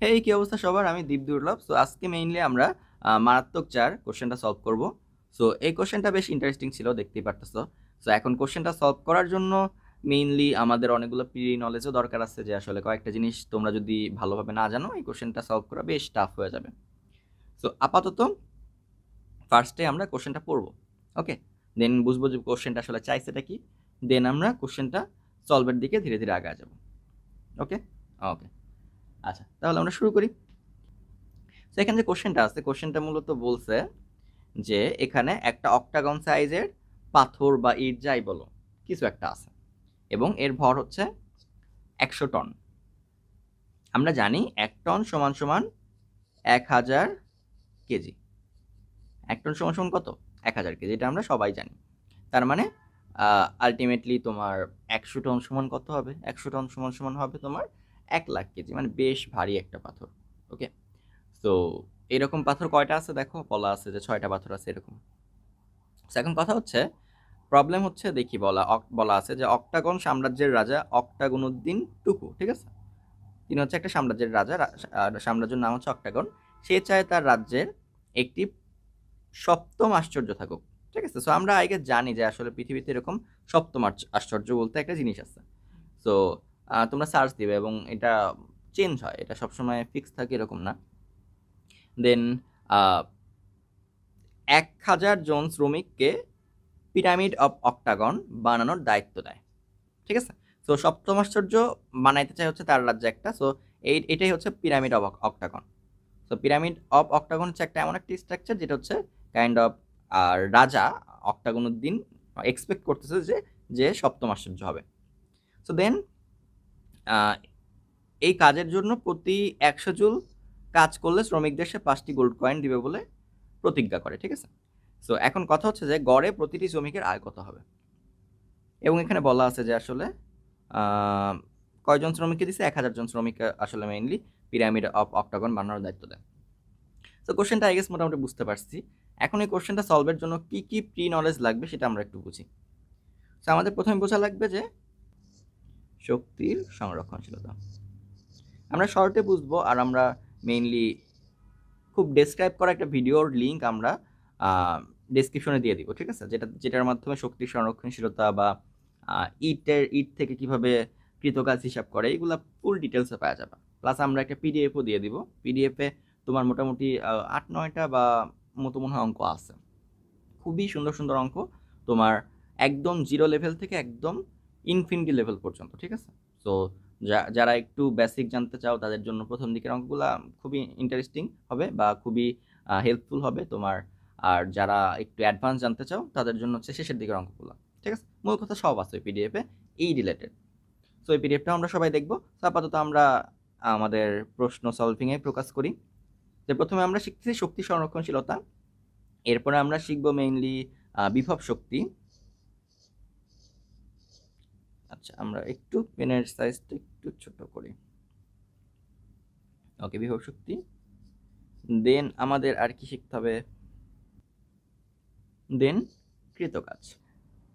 এই কি অবস্থা সবার? আমি দীপ দুর্লভ। সো আজকে মেইনলি আমরা মারাত্মক ৪ কোশ্চেনটা সলভ করব। সো এই কোশ্চেনটা বেশ ইন্টারেস্টিং ছিল, দেখতেই পারতেছো। সো এখন কোশ্চেনটা সলভ করার জন্য মেইনলি আমাদের অনেকগুলো প্রি নলেজও দরকার আছে, যে আসলে কয়েকটা জিনিস তোমরা যদি ভালোভাবে না জানো এই কোশ্চেনটা সলভ করা বেশ টাফ হয়ে যাবে। সো আপাতত ফার্স্টে আমরা কোশ্চেনটা পড়বো, ওকে? দেন বুঝবো যে কোশ্চেনটা আসলে চাইছেটা কি, দেন আমরা কোশ্চেনটা সলভের দিকে ধীরে ধীরে আগায় যাব। ওকে ওকে, আচ্ছা তাহলে আমরা শুরু করি। তো এখানে যে কোশ্চেনটা আছে, কোশ্চেনটা মূলত বলছে যে এখানে একটা অক্টাগন সাইজের পাথর বা ইট যাই বলো কিছু একটা আছে এবং এর ভর হচ্ছে 100 টন। আমরা জানি 1 টন সমান সমান 1000 কেজি। 1 টন সমান সমান কত? 1000 কেজি, এটা আমরা সবাই জানি। তার মানে আলটিমেটলি তোমার 100 টন সমান কত হবে? 100 টন সমান সমান হবে তোমার 1,00,000 কেজি, মানে বেশ ভারী একটা পাথর। ওকে, তো এরকম পাথর কয়টা আছে দেখো, বলা আছে যে 6টা পাথর আছে এরকম। এখন কথা হচ্ছে, প্রবলেম হচ্ছে দেখি বলা আছে যে অক্টাগন সাম্রাজ্যের রাজা অক্টাগনুদ্দিন টুকু, ঠিক আছে? তিনি হচ্ছে একটা সাম্রাজ্যের রাজা, সাম্রাজ্যের নাম হচ্ছে অক্টাগন। সে চায় তার রাজ্যের একটি সপ্তম আশ্চর্য থাকুক, ঠিক আছে? সো আমরা আগে জানি যে আসলে পৃথিবীতে এরকম সপ্তম আশ্চর্য বলতে একটা জিনিস আছে। সো তোমরা সার্চ দিবে এবং এটা চেঞ্জ হয়, এটা সবসময় ফিক্স থাকে এরকম না। দেন 1000 জন শ্রমিককে পিরামিড অফ অক্টাগন বানানোর দায়িত্ব দেয়, ঠিক আছে? সো সপ্তম আশ্চর্য বানাইতে চাই হচ্ছে তার রাজ্যে একটা। সো এটাই হচ্ছে pyramid of octagon. So pyramid of octagon হচ্ছে একটা এমন একটা স্ট্রাকচার যেটা হচ্ছে কাইন্ড অফ রাজা অক্টাগনুদ্দিন এক্সপেক্ট করতেছে যে যে সপ্তম আশ্চর্য হবে। সো দেন এই কাজের জন্য প্রতি 100 জুল কাজ করলে শ্রমিকদের সে 5টি গোল্ড কয়েন দিবে বলে প্রতিজ্ঞা করে, ঠিক আছে? সো এখন কথা হচ্ছে যে গড়ে প্রতিটি শ্রমিকের আয় কত হবে, এবং এখানে বলা আছে যে আসলে কয়জন শ্রমিককে দিছে? 1000 জন শ্রমিক আসলে মেইনলি পিরামিড অফ অক্টাগন বানানোর দায়িত্ব দেয়। তো কোশ্চেনটা আই গেস মোটামুটি বুঝতে পারছি। এখন এই কোশ্চেনটা সলভের জন্য কি কি প্রি নলেজ লাগবে সেটা আমরা একটু বুঝি। তো আমাদের প্রথমে বোঝা লাগবে যে শক্তির সংরক্ষণশীলতা আমরা শর্টে বুঝবো, আর আমরা মেইনলি খুব ডেসক্রাইব করা একটা ভিডিওর লিঙ্ক আমরা ডেসক্রিপশনে দিয়ে দিব, ঠিক আছে? যেটার মাধ্যমে শক্তির সংরক্ষণশীলতা বা ইট থেকে কিভাবে কৃতকাজ হিসাব করে এগুলা ফুল ডিটেলসে পাওয়া যাবে। প্লাস আমরা একটা পিডিএফও দিয়ে দিব। পিডিএফে তোমার মোটামুটি 8-9টা বা মতো মনে হয় অঙ্ক আছে, খুবই সুন্দর সুন্দর অঙ্ক, তোমার একদম জিরো লেভেল থেকে একদম ইনফিনিটি লেভেল পর্যন্ত, ঠিক আছে? সো যারা একটু বেসিক জানতে চাও তাদের জন্য প্রথম দিকের অঙ্কগুলা খুবই ইন্টারেস্টিং হবে বা খুবই হেল্পফুল হবে তোমার। আর যারা একটু অ্যাডভান্স জানতে চাও তাদের জন্য হচ্ছে শেষের দিকের অঙ্কগুলো, ঠিক আছে? মূল কথা সব আছে পিডিএফে এই রিলেটেড। সো এই পিডিএফটা আমরা সবাই দেখবো। তো আপাতত আমরা আমাদের প্রশ্ন সলভিংয়ে ফোকাস করি। যে প্রথমে আমরা শিখতেছি শক্তি সংরক্ষণশীলতা, এরপরে আমরা শিখবো মেইনলি বিভব শক্তি। আচ্ছা, আমরা একটু পেনের সাইজটা একটু ছোট করি। ওকে, বিভব শক্তি। দেন আমাদের আর কি শিখতে হবে? দেন কৃতকাজ।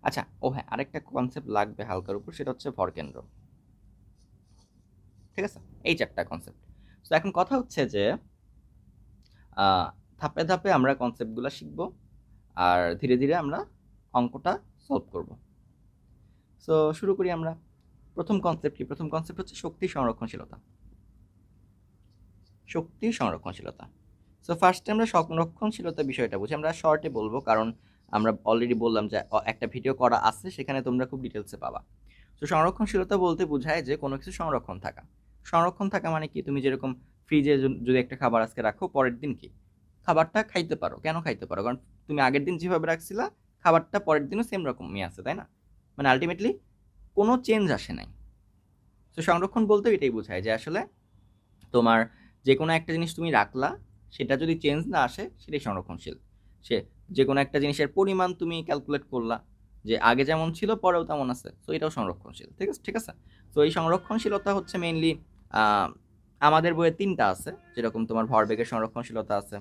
আচ্ছা, ও হ্যাঁ, আরেকটা কনসেপ্ট লাগবে হালকার উপর, সেটা হচ্ছে ভরকেন্দ্র, ঠিক আছে? এই 4টা কনসেপ্ট। তো এখন কথা হচ্ছে যে ধাপে ধাপে আমরা কনসেপ্টগুলো শিখবো আর ধীরে ধীরে আমরা অঙ্কটা সলভ করব। সো শুরু করি আমরা। প্রথম কনসেপ্ট কি? প্রথম কনসেপ্ট হচ্ছে শক্তি সংরক্ষণশীলতা। শক্তি সংরক্ষণশীলতা। সো ফার্স্টে আমরা সংরক্ষণশীলতা বিষয়টা বুঝি। আমরা শর্টে বলবো কারণ আমরা অলরেডি বললাম যে একটা ভিডিও করা আছে, সেখানে তোমরা খুব ডিটেলসে পাবা। তো সংরক্ষণশীলতা বলতে বোঝায় যে কোনো কিছু সংরক্ষণ থাকা। সংরক্ষণ থাকা মানে কি? তুমি যেরকম ফ্রিজে যদি একটা খাবার আজকে রাখো, পরের দিন কি খাবারটা খাইতে পারো। কেন খাইতে পারো? কারণ তুমি আগের দিন যেভাবে রাখছিলা খাবারটা পরের দিনও সেম রকমই আছে, তাই না? মানে আলটিমেটলি কোনো চেঞ্জ আসে নাই। তো সংরক্ষণ বলতে এটাই বোঝায় যে আসলে তোমার যে কোনো একটা জিনিস তুমি রাখলা, সেটা যদি চেঞ্জ না আসে সেটাই সংরক্ষণশীল। সে যে কোনো একটা জিনিসের পরিমাণ তুমি ক্যালকুলেট করলা, যে আগে যেমন ছিল পরেও তেমন আছে, তো এটাও সংরক্ষণশীল, ঠিক আছে? ঠিক আছে। তো এই সংরক্ষণশীলতা হচ্ছে মেইনলি আমাদের বইয়ে 3টা আছে, যেরকম তোমার ভরবেগের সংরক্ষণশীলতা আছে,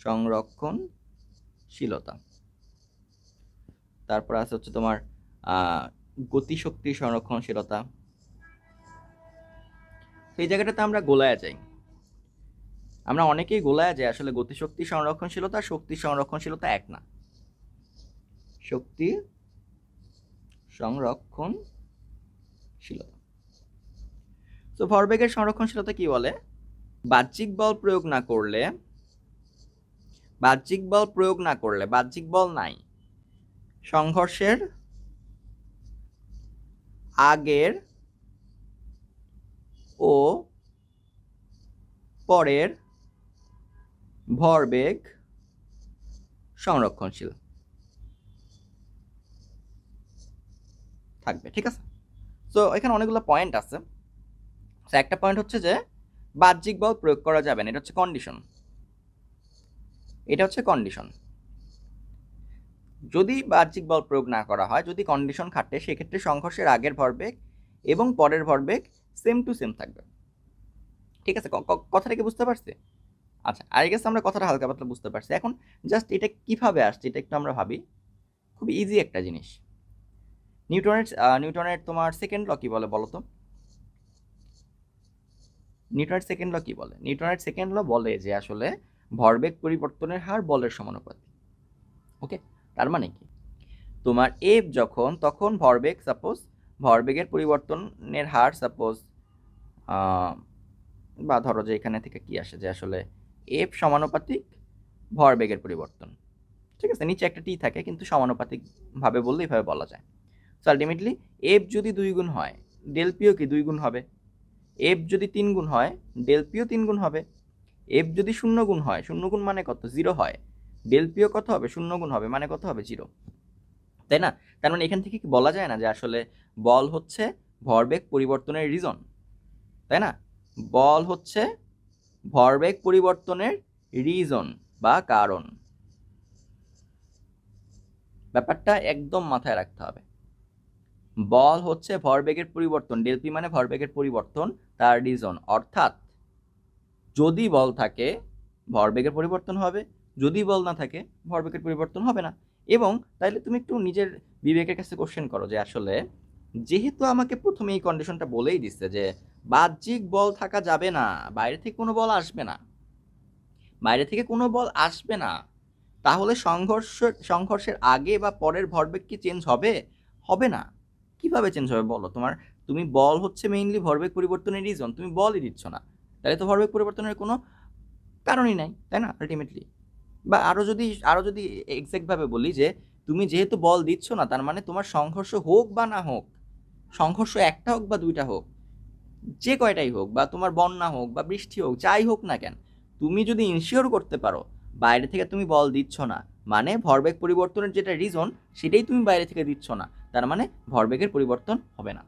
সংরক্ষণশীলতা, তারপর আছে হচ্ছে তোমার গতিশক্তির সংরক্ষণশীলতা, এই জায়গাটাতে আমরা গোলায় যাই, আমরা অনেকেই গোলায় যাই আসলে গতিশক্তি সংরক্ষণশীলতা আর শক্তি সংরক্ষণশীলতা এক না। শক্তি সংরক্ষণশীলতা, তো ভরবেগের সংরক্ষণশীলতা কি বলে? বাহ্যিক বল প্রয়োগ না করলে, বাহ্যিক বল নাই, সংঘর্ষের আগের ও পরের ভরবেগ সংরক্ষণশীল থাকবে। ঠিক আছে, তো এখানে অনেকগুলো পয়েন্ট আছে। একটা পয়েন্ট হচ্ছে যে বাহ্যিক বল প্রয়োগ করা যাবে না, এটা হচ্ছে কন্ডিশন। যদি বাহ্যিক বল প্রয়োগ না করা হয়, যদি কন্ডিশন খাটে, সেক্ষেত্রে সংঘর্ষের আগের ভরবেগ এবং পরের ভরবেগ সেম টু সেম থাকবে। ঠিক আছে, কথাটা কি বুঝতে পারছি? আচ্ছা, আই গেস আমরা কথাটা হালকা পাতলা বুঝতে পারছি। এখন জাস্ট এটা কিভাবে আসছে এটা একটু আমরা ভাবি। খুব ইজি একটা জিনিস। নিউটনের তোমার সেকেন্ড ল কি বলে বলো তো? নিউটনের সেকেন্ড ল কি বলে? নিউটনের সেকেন্ড ল বলে যে আসলে ভরবেগ পরিবর্তনের হার বলের সমানুপাতিক। ওকে, তার মানে কি, তোমার এফ যখন, তখন ভরবেগ, সাপোজ ভরবেগের পরিবর্তনের হার সাপোজ, বা ধরো যে এখানে থেকে কি আসে যে আসলে এফ সমানুপাতিক ভরবেগের পরিবর্তন। ঠিক আছে, নিচে একটা টি থাকে কিন্তু সমানুপাতিক ভাবে বললে এইভাবে বলা যায়। সো আলটিমেটলি এফ যদি 2 গুণ হয়, ডেল পিও কি 2 গুণ হবে। এফ যদি 3 গুণ হয়, ডেল পিও 3 গুণ হবে। এফ যদি 0 গুণ হয়, 0 গুণ মানে কত? 0 হয়, ডেল পিও কত হবে? 0 গুণ হবে, মানে কত হবে? 0। তাই না? তার মানে এখান থেকে কি বলা যায় না যে আসলে বল হচ্ছে ভরবেগ পরিবর্তনের রিজন? তাই না? বল হচ্ছে ভরবেগ পরিবর্তনের রিজন বা কারণ। ব্যাপারটা একদম মাথায় রাখতে হবে। বল হচ্ছে ভরবেগের পরিবর্তন, ডেল পি মানে ভরবেগের পরিবর্তন, তার রিজন। অর্থাৎ যদি বল থাকে ভরবেগের পরিবর্তন হবে, যদি বল না থাকে ভরবেগের পরিবর্তন হবে না। এবং তাইলে তুমি একটু নিজের বিবেকের কাছে কোশ্চেন করো যে আসলে যেহেতু আমাকে প্রথমে এই কন্ডিশনটা বলেই দিচ্ছে যে বাহ্যিক বল থাকা যাবে না, বাইরে থেকে কোনো বল আসবে না, তাহলে সংঘর্ষের আগে বা পরের ভরবেগ কি চেঞ্জ হবে? হবে না। কিভাবে চেঞ্জ হবে বলো? তুমি বল হচ্ছে মেইনলি ভরবেগ পরিবর্তনের রিজন, তুমি বলই দিচ্ছ না, তাহলে তো ভরবেগ পরিবর্তনের কোনো কারণই নাই, তাই না? আলটিমেটলি, বা আরো যদি এক্সাক্ট ভাবে বলি যে তুমি যেহেতু বল দিচ্ছ না, তার মানে তোমার সংঘর্ষ হোক বা না হোক, সংঘর্ষ একটা হোক বা দুইটা হোক, যে কয়টাই হোক, বা তোমার বন্যা হোক বা বৃষ্টি হোক, যাই হোক না কেন, তুমি যদি ইনশিওর করতে পারো বাইরে থেকে তুমি বল দিচ্ছ না, মানে ভরবেগ পরিবর্তনের যেটা রিজন সেটাই তুমি বাইরে থেকে দিচ্ছ না, তার মানে ভরবেগের পরিবর্তন হবে না।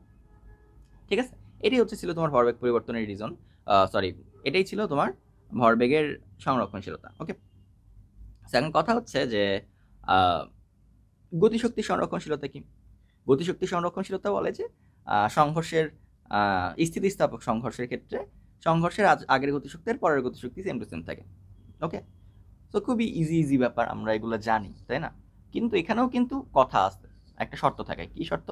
ঠিক আছে, এটাই ছিল তোমার ভরবেগ পরিবর্তনের রিজন, এটাই ছিল তোমার ভরবেগের সংরক্ষণশীলতা। ওকে, এখন কথা হচ্ছে যে গতিশক্তি সংরক্ষণশীলতা কি? গতিশক্তি সংরক্ষণশীলতা বলে যে সংঘর্ষের স্থিতিস্থাপক সংঘর্ষের ক্ষেত্রে সংঘর্ষের আগের গতিশক্তি আর পরের গতিশক্তি সেম টু সেম থাকে। ওকে, তো খুবই ইজি ব্যাপার, আমরা এগুলো জানি, তাই না? কিন্তু এখানেও কিন্তু কথা আছে, একটা শর্ত থাকে। কি শর্ত?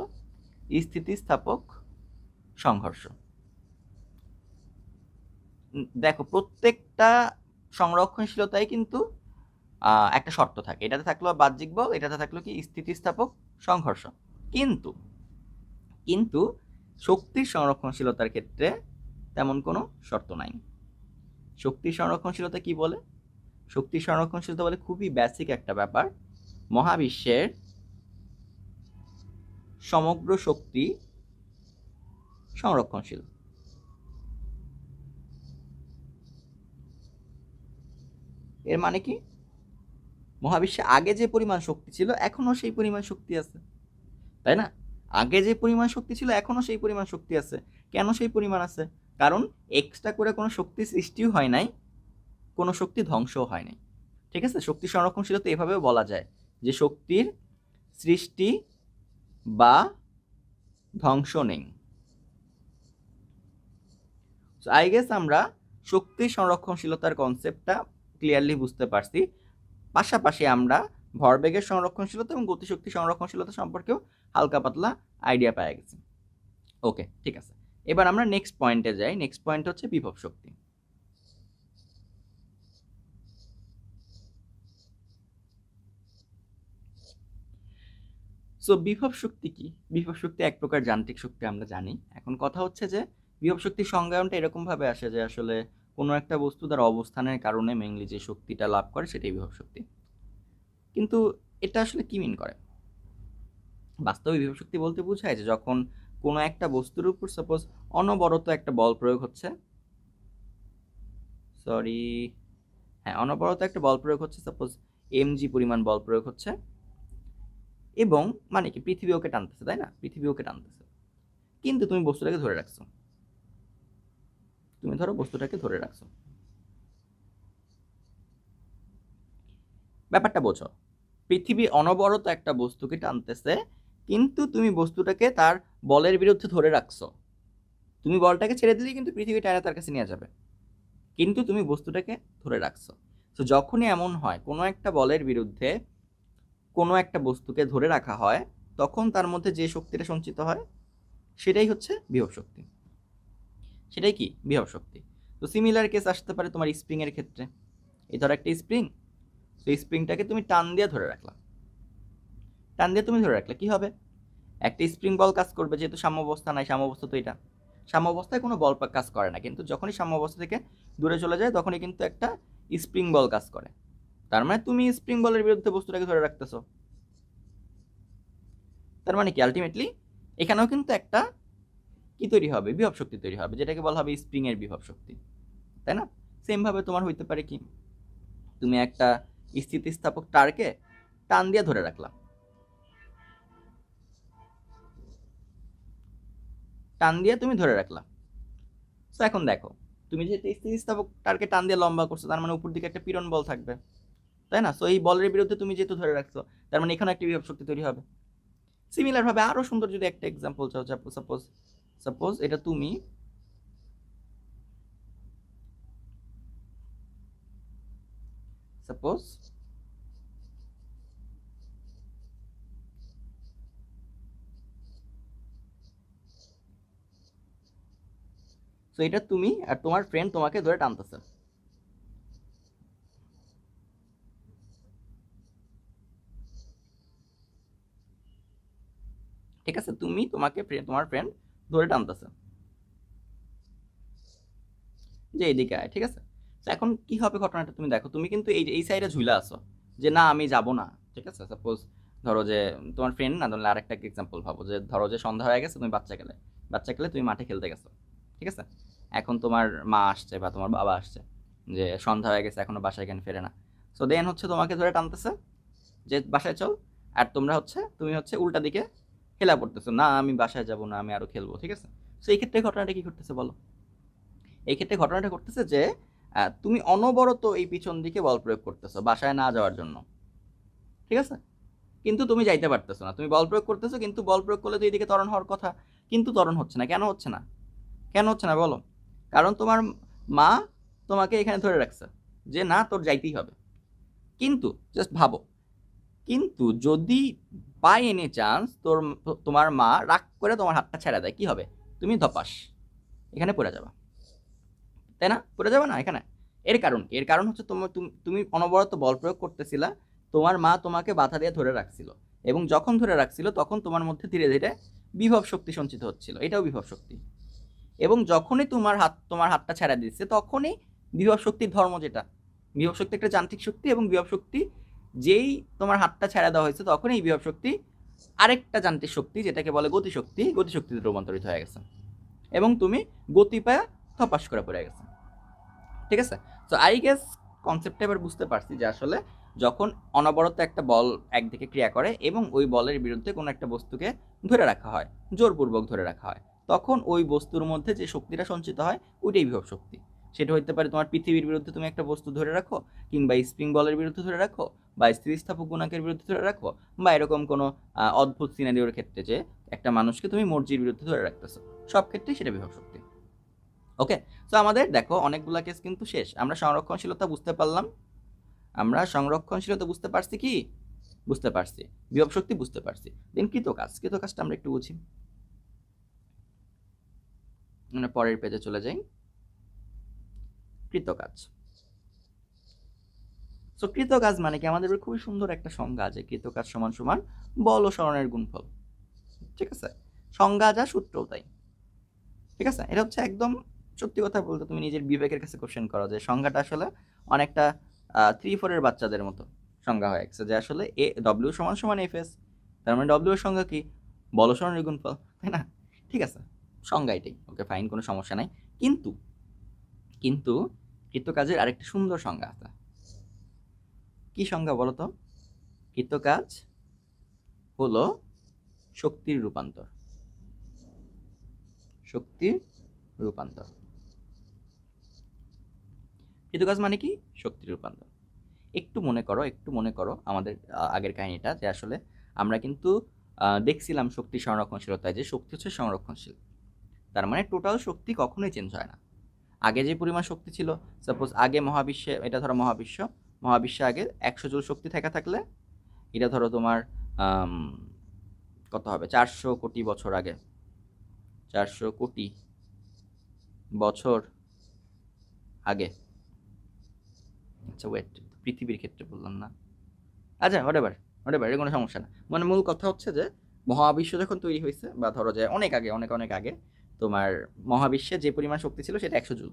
স্থিতিস্থাপক সংঘর্ষ। দেখো, প্রত্যেকটা সংরক্ষণশীলতায় কিন্তু একটা শর্ত থাকে, এটাতে থাকলো বাহ্যিক বল, এটাতে থাকলো কি স্থিতিস্থাপক সংঘর্ষ। কিন্তু শক্তির সংরক্ষণশীলতার ক্ষেত্রে তেমন কোনো শর্ত নাই। শক্তির সংরক্ষণশীলতা কি বলে? শক্তির সংরক্ষণশীলতা বলে খুবই বেসিক একটা ব্যাপার, মহাবিশ্বের সমগ্র শক্তি সংরক্ষণশীল। এর মানে কি? মহাবিশ্বে আগে যে পরিমাণ শক্তি ছিল এখনো সেই পরিমাণ শক্তি আছে, তাই না? আগে যে পরিমাণ শক্তি ছিল এখনো সেই পরিমাণ শক্তি আছে। কেন সেই পরিমাণ আছে? কারণ এক্সট্রা করে কোনো শক্তি সৃষ্টিও হয় নাই, কোনো শক্তি ধ্বংসও হয় নাই। ঠিক আছে, শক্তি সংরক্ষণশীলতা এভাবেও বলা যায় যে শক্তির সৃষ্টি বা ধ্বংস নেই। আই গেস আমরা শক্তি সংরক্ষণশীলতার কনসেপ্টটা ক্লিয়ারলি বুঝতে পারছি। পাশাপাশি আমরা ভরবেগের সংরক্ষণশীলতা এবং গতিশক্তি সংরক্ষণশীলতা সম্পর্কেও হালকা পাতলা আইডিয়া পেয়ে গেছি। ওকে, ঠিক আছে, এবার আমরা নেক্সট পয়েন্টে যাই। নেক্সট পয়েন্ট হচ্ছে বিভব শক্তি। সো বিভব শক্তি কি? বিভব শক্তি এক প্রকার যান্ত্রিক শক্তি, আমরা জানি। এখন কথা হচ্ছে যে বিভব শক্তির সংজ্ঞায়নটা এরকম ভাবে আসে যে আসলে কোনো একটা বস্তু তার অবস্থানের কারণে মেইনলি যে শক্তিটা লাভ করে সেটাই বিভব শক্তি। কিন্তু এটা আসলে কি মিন করে? বাস্তবে বিভব শক্তি বলতে বোঝায় যে যখন কোনো একটা বস্তুর উপর সাপোজ অনবরত একটা বল প্রয়োগ হচ্ছে, অনবরত একটা বল প্রয়োগ হচ্ছে, সাপোজ mg পরিমাণ বল প্রয়োগ হচ্ছে, এবং মানে কি পৃথিবী ওকে টানতেছে, তাই না? পৃথিবী ওকে টানতেছে, কিন্তু তুমি বস্তুটাকে ধরে রাখছো। তুমি ধরো বস্তুটাকে ধরে রাখছো, ব্যাপারটা বোঝো। পৃথিবী অনবরত একটা বস্তুকে টানতেছে, কিন্তু তুমি বস্তুটাকে তার বলের বিরুদ্ধে ধরে রাখছো। তুমি বলটাকে ছেড়ে দিলেই কিন্তু পৃথিবী টানা তার কাছে নিয়ে যাবে, কিন্তু তুমি বস্তুটাকে ধরে রাখছো। তো যখনই এমন হয় কোনো একটা বলের বিরুদ্ধে কোনো একটা বস্তুকে ধরে রাখা হয়, তখন তার মধ্যে যে শক্তিটা সঞ্চিত হয় সেটাই হচ্ছে বিভব শক্তি। সেটাই কি? বিভব শক্তি। তো সিমিলার কেস আসতে পারে তোমার স্প্রিং এর ক্ষেত্রে। এই ধর একটা স্প্রিং, তো স্প্রিংটাকে তুমি টান দিয়ে ধরে রাখলা। টান দিয়ে তুমি ধরে রাখলে কি হবে? একটা স্প্রিং বল কাজ করবে, যেহেতু সাম্যাবস্থা নাই। সাম্যাবস্থা তো এটা, সাম্যাবস্থায় কোনো বল কাজ করে না, কিন্তু যখনই সাম্যাবস্থা থেকে দূরে চলে যায় তখনই কিন্তু একটা স্প্রিং বল কাজ করে। তার মানে তুমি স্প্রিং বলের বিরুদ্ধে বস্তুটাকে ধরে রাখতেছো। তার মানে কি আলটিমেটলি এখানেও কিন্তু একটা কি তৈরি হবে? বিভব শক্তি তৈরি হবে, যেটাকে বলা হবে স্প্রিং এর বিভব শক্তি, তাই না? সেম ভাবে তোমার হইতে পারে কি, তুমি একটা স্থিতিস্থাপক তারকে টান দিয়ে ধরে রাখলাম, টান দিয়ে তুমি ধরে রাখলাম। তো এখন দেখো, তুমি যেহেতু স্থিতিস্থাপক তারকে টান দিয়ে লম্বা করছো, তার মানে উপর দিকে একটা পীড়ন বল থাকবে, তাই না? সো এই বলের বিরুদ্ধে তুমি যেহেতু ধরে রাখছো, তার মানে এখানে একটা বিভব শক্তি তৈরি হবে। সিমিলার ভাবে আরো সুন্দর যদি একটা এক্সাম্পল চাও, সাপোজ সাপোজ এটা তুমি সাপোজ তো এটা তুমি আর তোমার ফ্রেন্ড তোমাকে ধরে টানতেছে, ঠিক আছে? তুমি তোমাকে তোমার ফ্রেন্ড ধরে টানতেছে যে এইদিকে আয়, ঠিক আছে? তো এখন কি হবে ঘটনাটা তুমি দেখো, তুমি কিন্তু এই সাইডে ঝুলে আসো যে না আমি যাব না, ঠিক আছে? সাপোজ ধরো যে তোমার ফ্রেন্ড না, ধরলে আরেকটা এক্সাম্পল ভাবো, যে ধরো যে সন্ধ্যা হয়ে গেছে, তুমি বাচ্চা গেলে তুমি মাঠে খেলতে গেছো, ঠিক আছে? এখন তোমার মা আসছে বা তোমার বাবা আসছে, যে সন্ধ্যা হয়ে গেছে এখনো বাসায় কেন ফেরে না। সো দেন হচ্ছে তোমাকে ধরে টানতেছে যে বাসায় চল, আর তুমি হচ্ছে উল্টা দিকে খেলা পড়তেছো, না আমি বাসায় যাব না, আমি আরো খেলবো, ঠিক আছে? সো এই ক্ষেত্রে ঘটনাটা কি করতেছে বলো? এই ক্ষেত্রে ঘটনাটা করতেছে যে তুমি অনবরত এই পিছন দিকে বল প্রয়োগ করতেছো বাসায় না যাওয়ার জন্য, ঠিক আছে? কিন্তু তুমি যাইতে পারতেছো না, তুমি বল প্রয়োগ করতেছো, কিন্তু বল প্রয়োগ করলে তো এইদিকে ত্বরণ হওয়ার কথা, কিন্তু ত্বরণ হচ্ছে না। কেন হচ্ছে না? কেন হচ্ছে না বলো? কারণ তোমার মা তোমাকে এখানে ধরে রাখছে যে না তোর যাইতেই হবে। কিন্তু জাস্ট ভাবো, কিন্তু যদি বাই এনি চান্স তোমার মা রাগ করে তোমার হাতটা ছেড়ে দেয়, কি হবে? তুমি ধপাস এখানে পড়ে যাবা, তাই না? পড়ে যাবে না এখানে? এর কারণ কি? এর কারণ হচ্ছে তোমার তুমি অনবরত বল প্রয়োগ করতেছিলা, তোমার মা তোমাকে বাধা দিয়ে ধরে রাখছিল, এবং যখন ধরে রাখছিল তখন তোমার মধ্যে ধীরে ধীরে বিভব শক্তি সঞ্চিত হচ্ছিল, এটাও বিভব শক্তি। এবং যখনই তোমার হাতটা ছেড়ে দিচ্ছে, তখনই বিভব শক্তির ধর্ম যেটা, বিভব শক্তি একটা যান্ত্রিক শক্তি, এবং বিভব শক্তি যেই তোমার হাতটা ছেড়ে দেওয়া হয়েছে তখনই এই বিভব শক্তি আরেকটা যান্ত্রিক শক্তি, যেটাকে বলে গতিশক্তিতে রূপান্তরিত হয়ে গেছে, এবং তুমি গতি পায় থপাস করে পড়ে গেছে, ঠিক আছে? তো আই গেস কনসেপ্টটা এবার বুঝতে পারছি যে আসলে যখন অনবরত একটা বল একদিকে ক্রিয়া করে এবং ওই বলের বিরুদ্ধে কোনো একটা বস্তুকে ধরে রাখা হয়, জোরপূর্বক ধরে রাখা হয়, তখন ওই বস্তুর মধ্যে যে শক্তিটা সঞ্চিত হয় ওইটাই বিভব শক্তি। সেটা হতে পারে তোমার পৃথিবীর বিরুদ্ধে তুমি একটা বস্তু ধরে রাখো, কিংবা স্প্রিং বলের বিরুদ্ধে ধরে রাখো, বা স্থিতিস্থাপক গুণাঙ্কের বিরুদ্ধে ধরে রাখো, বা এরকম কোনো অদ্ভুত সিনারিওর ক্ষেত্রে যে একটা মানুষকে তুমি মর্জির বিরুদ্ধে ধরে রাখতেছো, সব ক্ষেত্রেই সেটা বিভব শক্তি। ওকে, তো আমাদের দেখো অনেকগুলা কেস কিন্তু শেষ। আমরা সংরক্ষণশীলতা বুঝতে পারলাম, বুঝতে পারছি, কি বুঝতে পারছি? বিভব শক্তি বুঝতে পারছি। দেন কৃতকাজটা আমরা একটু বুঝি। আমরা পরের পেজে চলে যাই। কৃতকাজ। সো কৃতকাজ মানে কি, আমাদের খুবই সুন্দর একটা সংজ্ঞা আছে, কৃতকাজ সমান সমান বল ও সরণের গুণফল। ঠিক আছে, সংজ্ঞা যা সূত্রও তাই। ঠিক আছে, এটা হচ্ছে একদম সত্যি কথা বলতে তুমি নিজের বিবেকের কাছে কোশ্চেন করো যে সংজ্ঞাটা আসলে অনেকটা 3-4 বাচ্চাদের মতো সংজ্ঞা হয়ে গেছে, যে আসলে এ ডব্লিউ সমান সমান এফ এস, তার মানে ডব্লিউ এর সংজ্ঞা কি, বল সরণের গুণফল, তাই না? ঠিক আছে, সংজ্ঞা এটাই, ওকে ফাইন, কোনো সমস্যা নাই। কিন্তু কিন্তু কৃতকাজের আরেকটা সুন্দর সংজ্ঞা আছে। কি সংজ্ঞা বলো তো? কৃতকাজ হলো শক্তির রূপান্তর। শক্তির রূপান্তর। কৃতকাজ মানে কি? শক্তির রূপান্তর। একটু মনে করো আমাদের আগের কাহিনীটা, যে আসলে আমরা কিন্তু দেখছিলাম শক্তি সংরক্ষণশীলতায় যে শক্তি হচ্ছে সংরক্ষণশীল। তার মানে টোটাল শক্তি কখনোই চেঞ্জ হয় না। আগে যে পরিমাণ শক্তি ছিল, সাপোজ আগে মহাবিশ্বে, এটা ধরো মহাবিশ্বে আগে 100 জুল শক্তি থাকলে, এটা ধরো তোমার কত হবে, 400 কোটি বছর আগে, 400 কোটি বছর আগে। আচ্ছা ওয়েট, পৃথিবীর ক্ষেত্রে বললাম না, আচ্ছা হোয়াটএভার, এটা কোনো সমস্যা না। মানে মূল কথা হচ্ছে যে মহাবিশ্ব যখন তৈরি হয়েছে, বা ধরো যে অনেক আগে, অনেক আগে তোমার মহাবিশ্বে যে পরিমাণ শক্তি ছিল সেটা 100 জুল।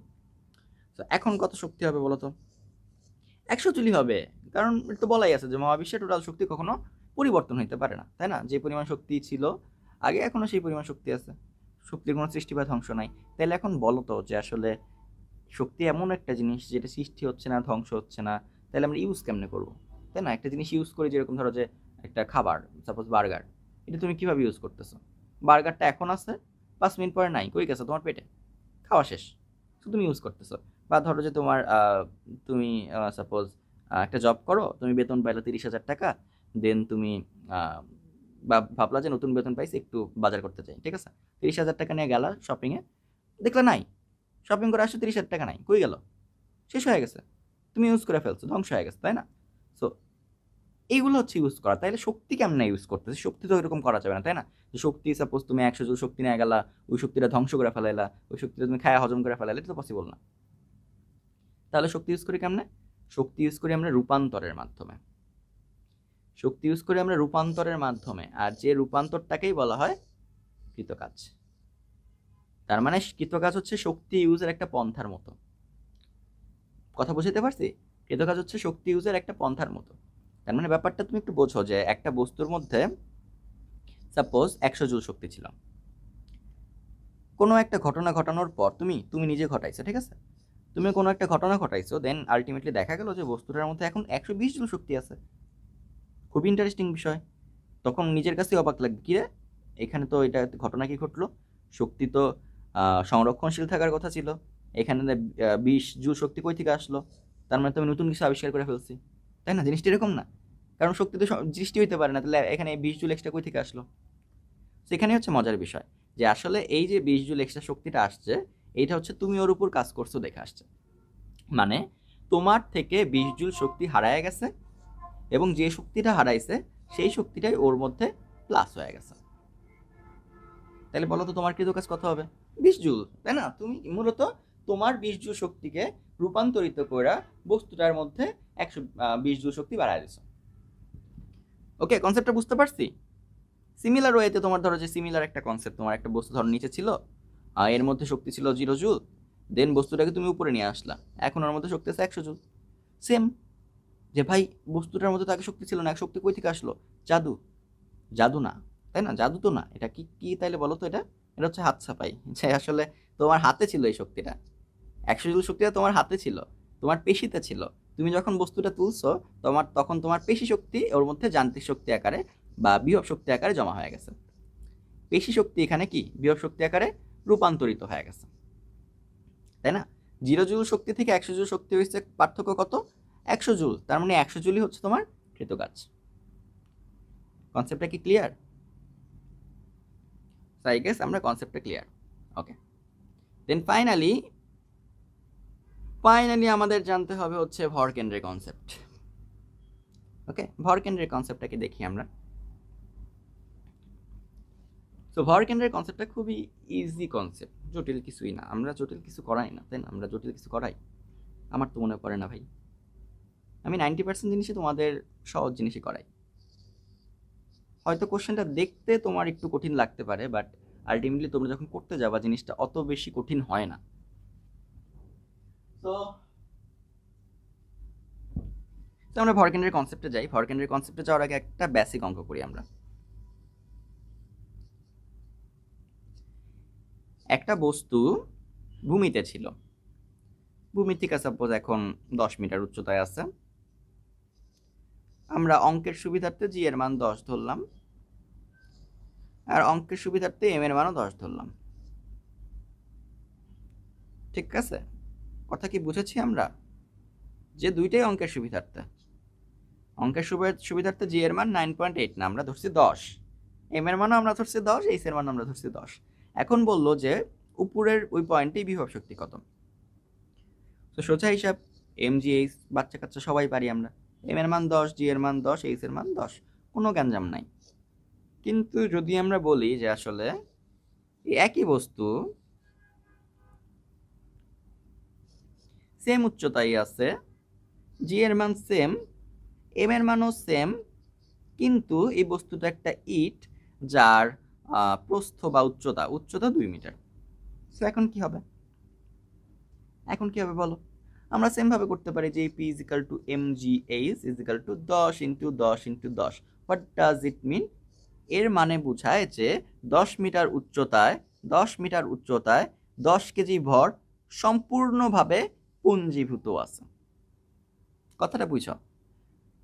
তো এখন কত শক্তি হবে বলো তো? 100 জুলই হবে, কারণ তো বলাই আছে যে মহাবিশ্বের টোটাল শক্তি কখনো পরিবর্তন হইতে পারে না, তাই না? যে পরিমাণ শক্তি ছিল আগে, এখনো সেই পরিমাণ শক্তি আছে, শক্তির কোনো সৃষ্টি বা ধ্বংস নাই। তাহলে এখন বলো তো যে আসলে শক্তি এমন একটা জিনিস যেটা সৃষ্টি হচ্ছে না, ধ্বংস হচ্ছে না, তাহলে আমরা ইউজ কেমনে করবো, তাই না? একটা জিনিস ইউজ করি, যেরকম ধরো যে একটা খাবার, সাপোজ বার্গার, এটা তুমি কিভাবে ইউজ করতেছো? বার্গারটা এখন আছে, 5 মিনিট পরে নাই, কই গেছে তোমার পেটে, খাওয়া শেষ, তো তুমি ইউজ করতেছো। বা ধরো যে তোমার তুমি সাপোজ একটা জব করো, তুমি বেতন পাইলো 30,000 টাকা, দেন তুমি বা ভাবলা যে নতুন বেতন পাইছি, একটু বাজার করতে চাই, ঠিক আছে, 30,000 টাকা নিয়ে গেলা শপিংয়ে, দেখলা নাই, শপিং করে আসছো, 30,000 টাকা নাই, কই গেল, শেষ হয়ে গেছে, তুমি ইউজ করে ফেলছো, ধ্বংস হয়ে গেছে, তাই না? সো এইগুলো হচ্ছে ইউজ করা। তাইলে শক্তি কেমন ইউজ করতেছে? শক্তি তো এরকম করা যাবে না, তাই না? যে শক্তি সাপোজ তুমি 100 জুল শক্তি নিয়ে গেলা, ওই শক্তিটা ধ্বংস করে ফেলাইলা, ওই শক্তিটা তুমি খায়া হজম করে ফেলাইলা, এটা তো পসিবল না। তাহলে শক্তি ইউজ করি কেমনে? শক্তি ইউজ করি আমরা রূপান্তরের মাধ্যমে। শক্তি ইউজ করি আমরা রূপান্তরের মাধ্যমে, আর যে রূপান্তরটাকেই বলা হয় কৃতকাজ। তার মানে কৃতকাজ হচ্ছে শক্তি ইউজের একটা পন্থার মতো। কথা বুঝতে পারছি? কৃতকাজ হচ্ছে শক্তি ইউজের একটা পন্থার মতো। তার মানে ব্যাপারটা তুমি একটু বোঝো, যে একটা বস্তুর মধ্যে সাপোজ 100 জুল শক্তি ছিল, কোনো একটা ঘটনা ঘটানোর পর তুমি নিজে ঘটাইছো, ঠিক আছে, তুমি কোনো একটা ঘটনা ঘটাইছো, দেন আলটিমেটলি দেখা গেল যে বস্তুটার মধ্যে এখন 120 জুল শক্তি আছে। খুব ইন্টারেস্টিং বিষয়। তখন নিজের কাছে অবাক লাগবে, কি রে, এখানে তো এটা ঘটনা কি ঘটলো, শক্তি তো সংরক্ষণশীল থাকার কথা ছিল, এখানে 20 জুল শক্তি কই থেকে আসলো, তার মানে তো আমি নতুন কিছু আবিষ্কার করে ফেলছি, তাই না? জিনিসটা এরকম না, কারণ শক্তি তো সৃষ্টি হইতে পারে না, তাহলে এখানে 20 জুল এক্সট্রা কই থেকে আসলো? সেখানে হচ্ছে মজার বিষয়, যে আসলে এই যে 20 জুল এক্সট্রা শক্তিটা আসছে, এইটা হচ্ছে তুমি ওর উপর কাজ করছো দেখে আসছে। মানে তোমার থেকে 20 জুল শক্তি হারায় গেছে, এবং যে শক্তিটা হারাইছে সেই শক্তিটাই ওর মধ্যে প্লাস হয়ে গেছে। তাহলে বলো তো তোমার কৃতকাজ কত হবে? 20 জুল, তাই না? তুমি মূলত তোমার 20 জুল শক্তিকে রূপান্তরিত করে বস্তুটার মধ্যে 120 জুল শক্তি বাড়ায় দিছো। ওকে, কনসেপ্টটা বুঝতে পারছি? সিমিলার ওয়েতে তোমার ধরো যে সিমিলার একটা কনসেপ্ট, তোমার একটা বস্তু ধরো নিচে ছিল, এর মধ্যে শক্তি ছিল 0 জুল, দেন বস্তুটাকে তুমি উপরে নিয়ে আসলা, এখন ওর মধ্যে শক্তি আছে 100 জুল। সেম, যে ভাই বস্তুটার মধ্যে তাকে শক্তি ছিল না, এক শক্তি কই থেকে আসলো? জাদু? জাদু না, তাই না? জাদু তো না, এটা কি কি তাইলে বলো তো? এটা এটা হচ্ছে হাত ছাপাই, যে আসলে তোমার হাতে ছিল এই শক্তিটা, 100 জুল শক্তিটা তোমার হাতে ছিল, তোমার পেশিতে ছিল, তুমি যখন বস্তুটা তুলছো, তখন তোমার পেশি শক্তি ওর মধ্যে যান্ত্রিক শক্তি আকারে বা বিভব শক্তি আকারে জমা হয়ে গেছে। পেশি শক্তি এখানে কি বিভব শক্তি আকারে রূপান্তরিত হয়ে গেছে, তাই না? 0 জুল শক্তি থেকে 100 জুল শক্তি হয়েছে পার্থক্য কত? 100 জুল। তার মানে 100 জুলই হচ্ছে তোমার কৃতকাজ। কনসেপ্টটা কি ক্লিয়ার? আই গেস আমরা কনসেপ্টটা ক্লিয়ার। ওকে, দেন ফাইনালি আমাদের জানতে হবে হচ্ছে ভরকেন্দ্রের কনসেপ্ট। ওকে, ভরকেন্দ্রের কনসেপ্টটাকে দেখি আমরা। সো ভর কেন্দ্রের কনসেপ্টটা খুবই ইজি কনসেপ্ট, জটিল কিছুই না। আমরা জটিল কিছু করাই না, তাই না? আমরা জটিল কিছু করাই? আমার তো মনে পড়ে না ভাই। আমি 90% জিনিসই তোমাদের সহজ জিনিসই করাই। হয়তো কোশ্চেনটা দেখতে তোমার একটু কঠিন লাগতে পারে, বাট আলটিমেটলি তোমরা যখন করতে যাবা জিনিসটা অত বেশি কঠিন হয় না। তো আমরা ভরকেন্দ্রের কনসেপ্টে যাই। ভরকেন্দ্রের কনসেপ্টে যাওয়ার আগে একটা বেসিক অঙ্ক করি আমরা। একটা বস্তু ভূমিতে ছিল, ভূমি থেকে সাপোজ এখন 10 মিটার উচ্চতায় আছে। আমরা অঙ্কের সুবিধার্থে জি এর মান 10 ধরলাম, আর অঙ্কের সুবিধার্থে এম এর মানও 10 ধরলাম। ঠিক আছে, কথা কি বুঝেছি আমরা? যে দুইটাই অঙ্কের সুবিধার্থে। অঙ্কের সুবিধার্থে জি এর মান 9.8 না, আমরা ধরছি 10। এম এর মানও আমরা ধরছি 10, এইচ এর মান আমরা ধরছি 10। এখন বললো যে উপরের ওই পয়েন্টেই বিভব শক্তি কত। তো সোজা হিসাব, এম জি এইচ বাচ্চা কাচ্চা সবাই পারি আমরা। এম এর মান 10, জি এর মান 10, এইচ এর মান 10, কোনো গ্যাঞ্জাম নাই। কিন্তু যদি আমরা বলি যে আসলে একই বস্তু সেম উচ্চতায় আছে, জি এর মান সেম, এম এর মানও সেম, কিন্তু এই বস্তুটা একটা ইট যার প্রস্থ বা উচ্চতা 2 মিটার। সো এখন কি হবে? বলো? আমরা সেম ভাবে করতে পারি যে P is equal to M G h is equal to 10 into 10 into 10। What does it mean? এর মানে বোঝায় যে 10 মিটার উচ্চতায় 10 কেজি ভর সম্পূর্ণভাবে পুঞ্জীভূত আছে। কথাটা বুঝো?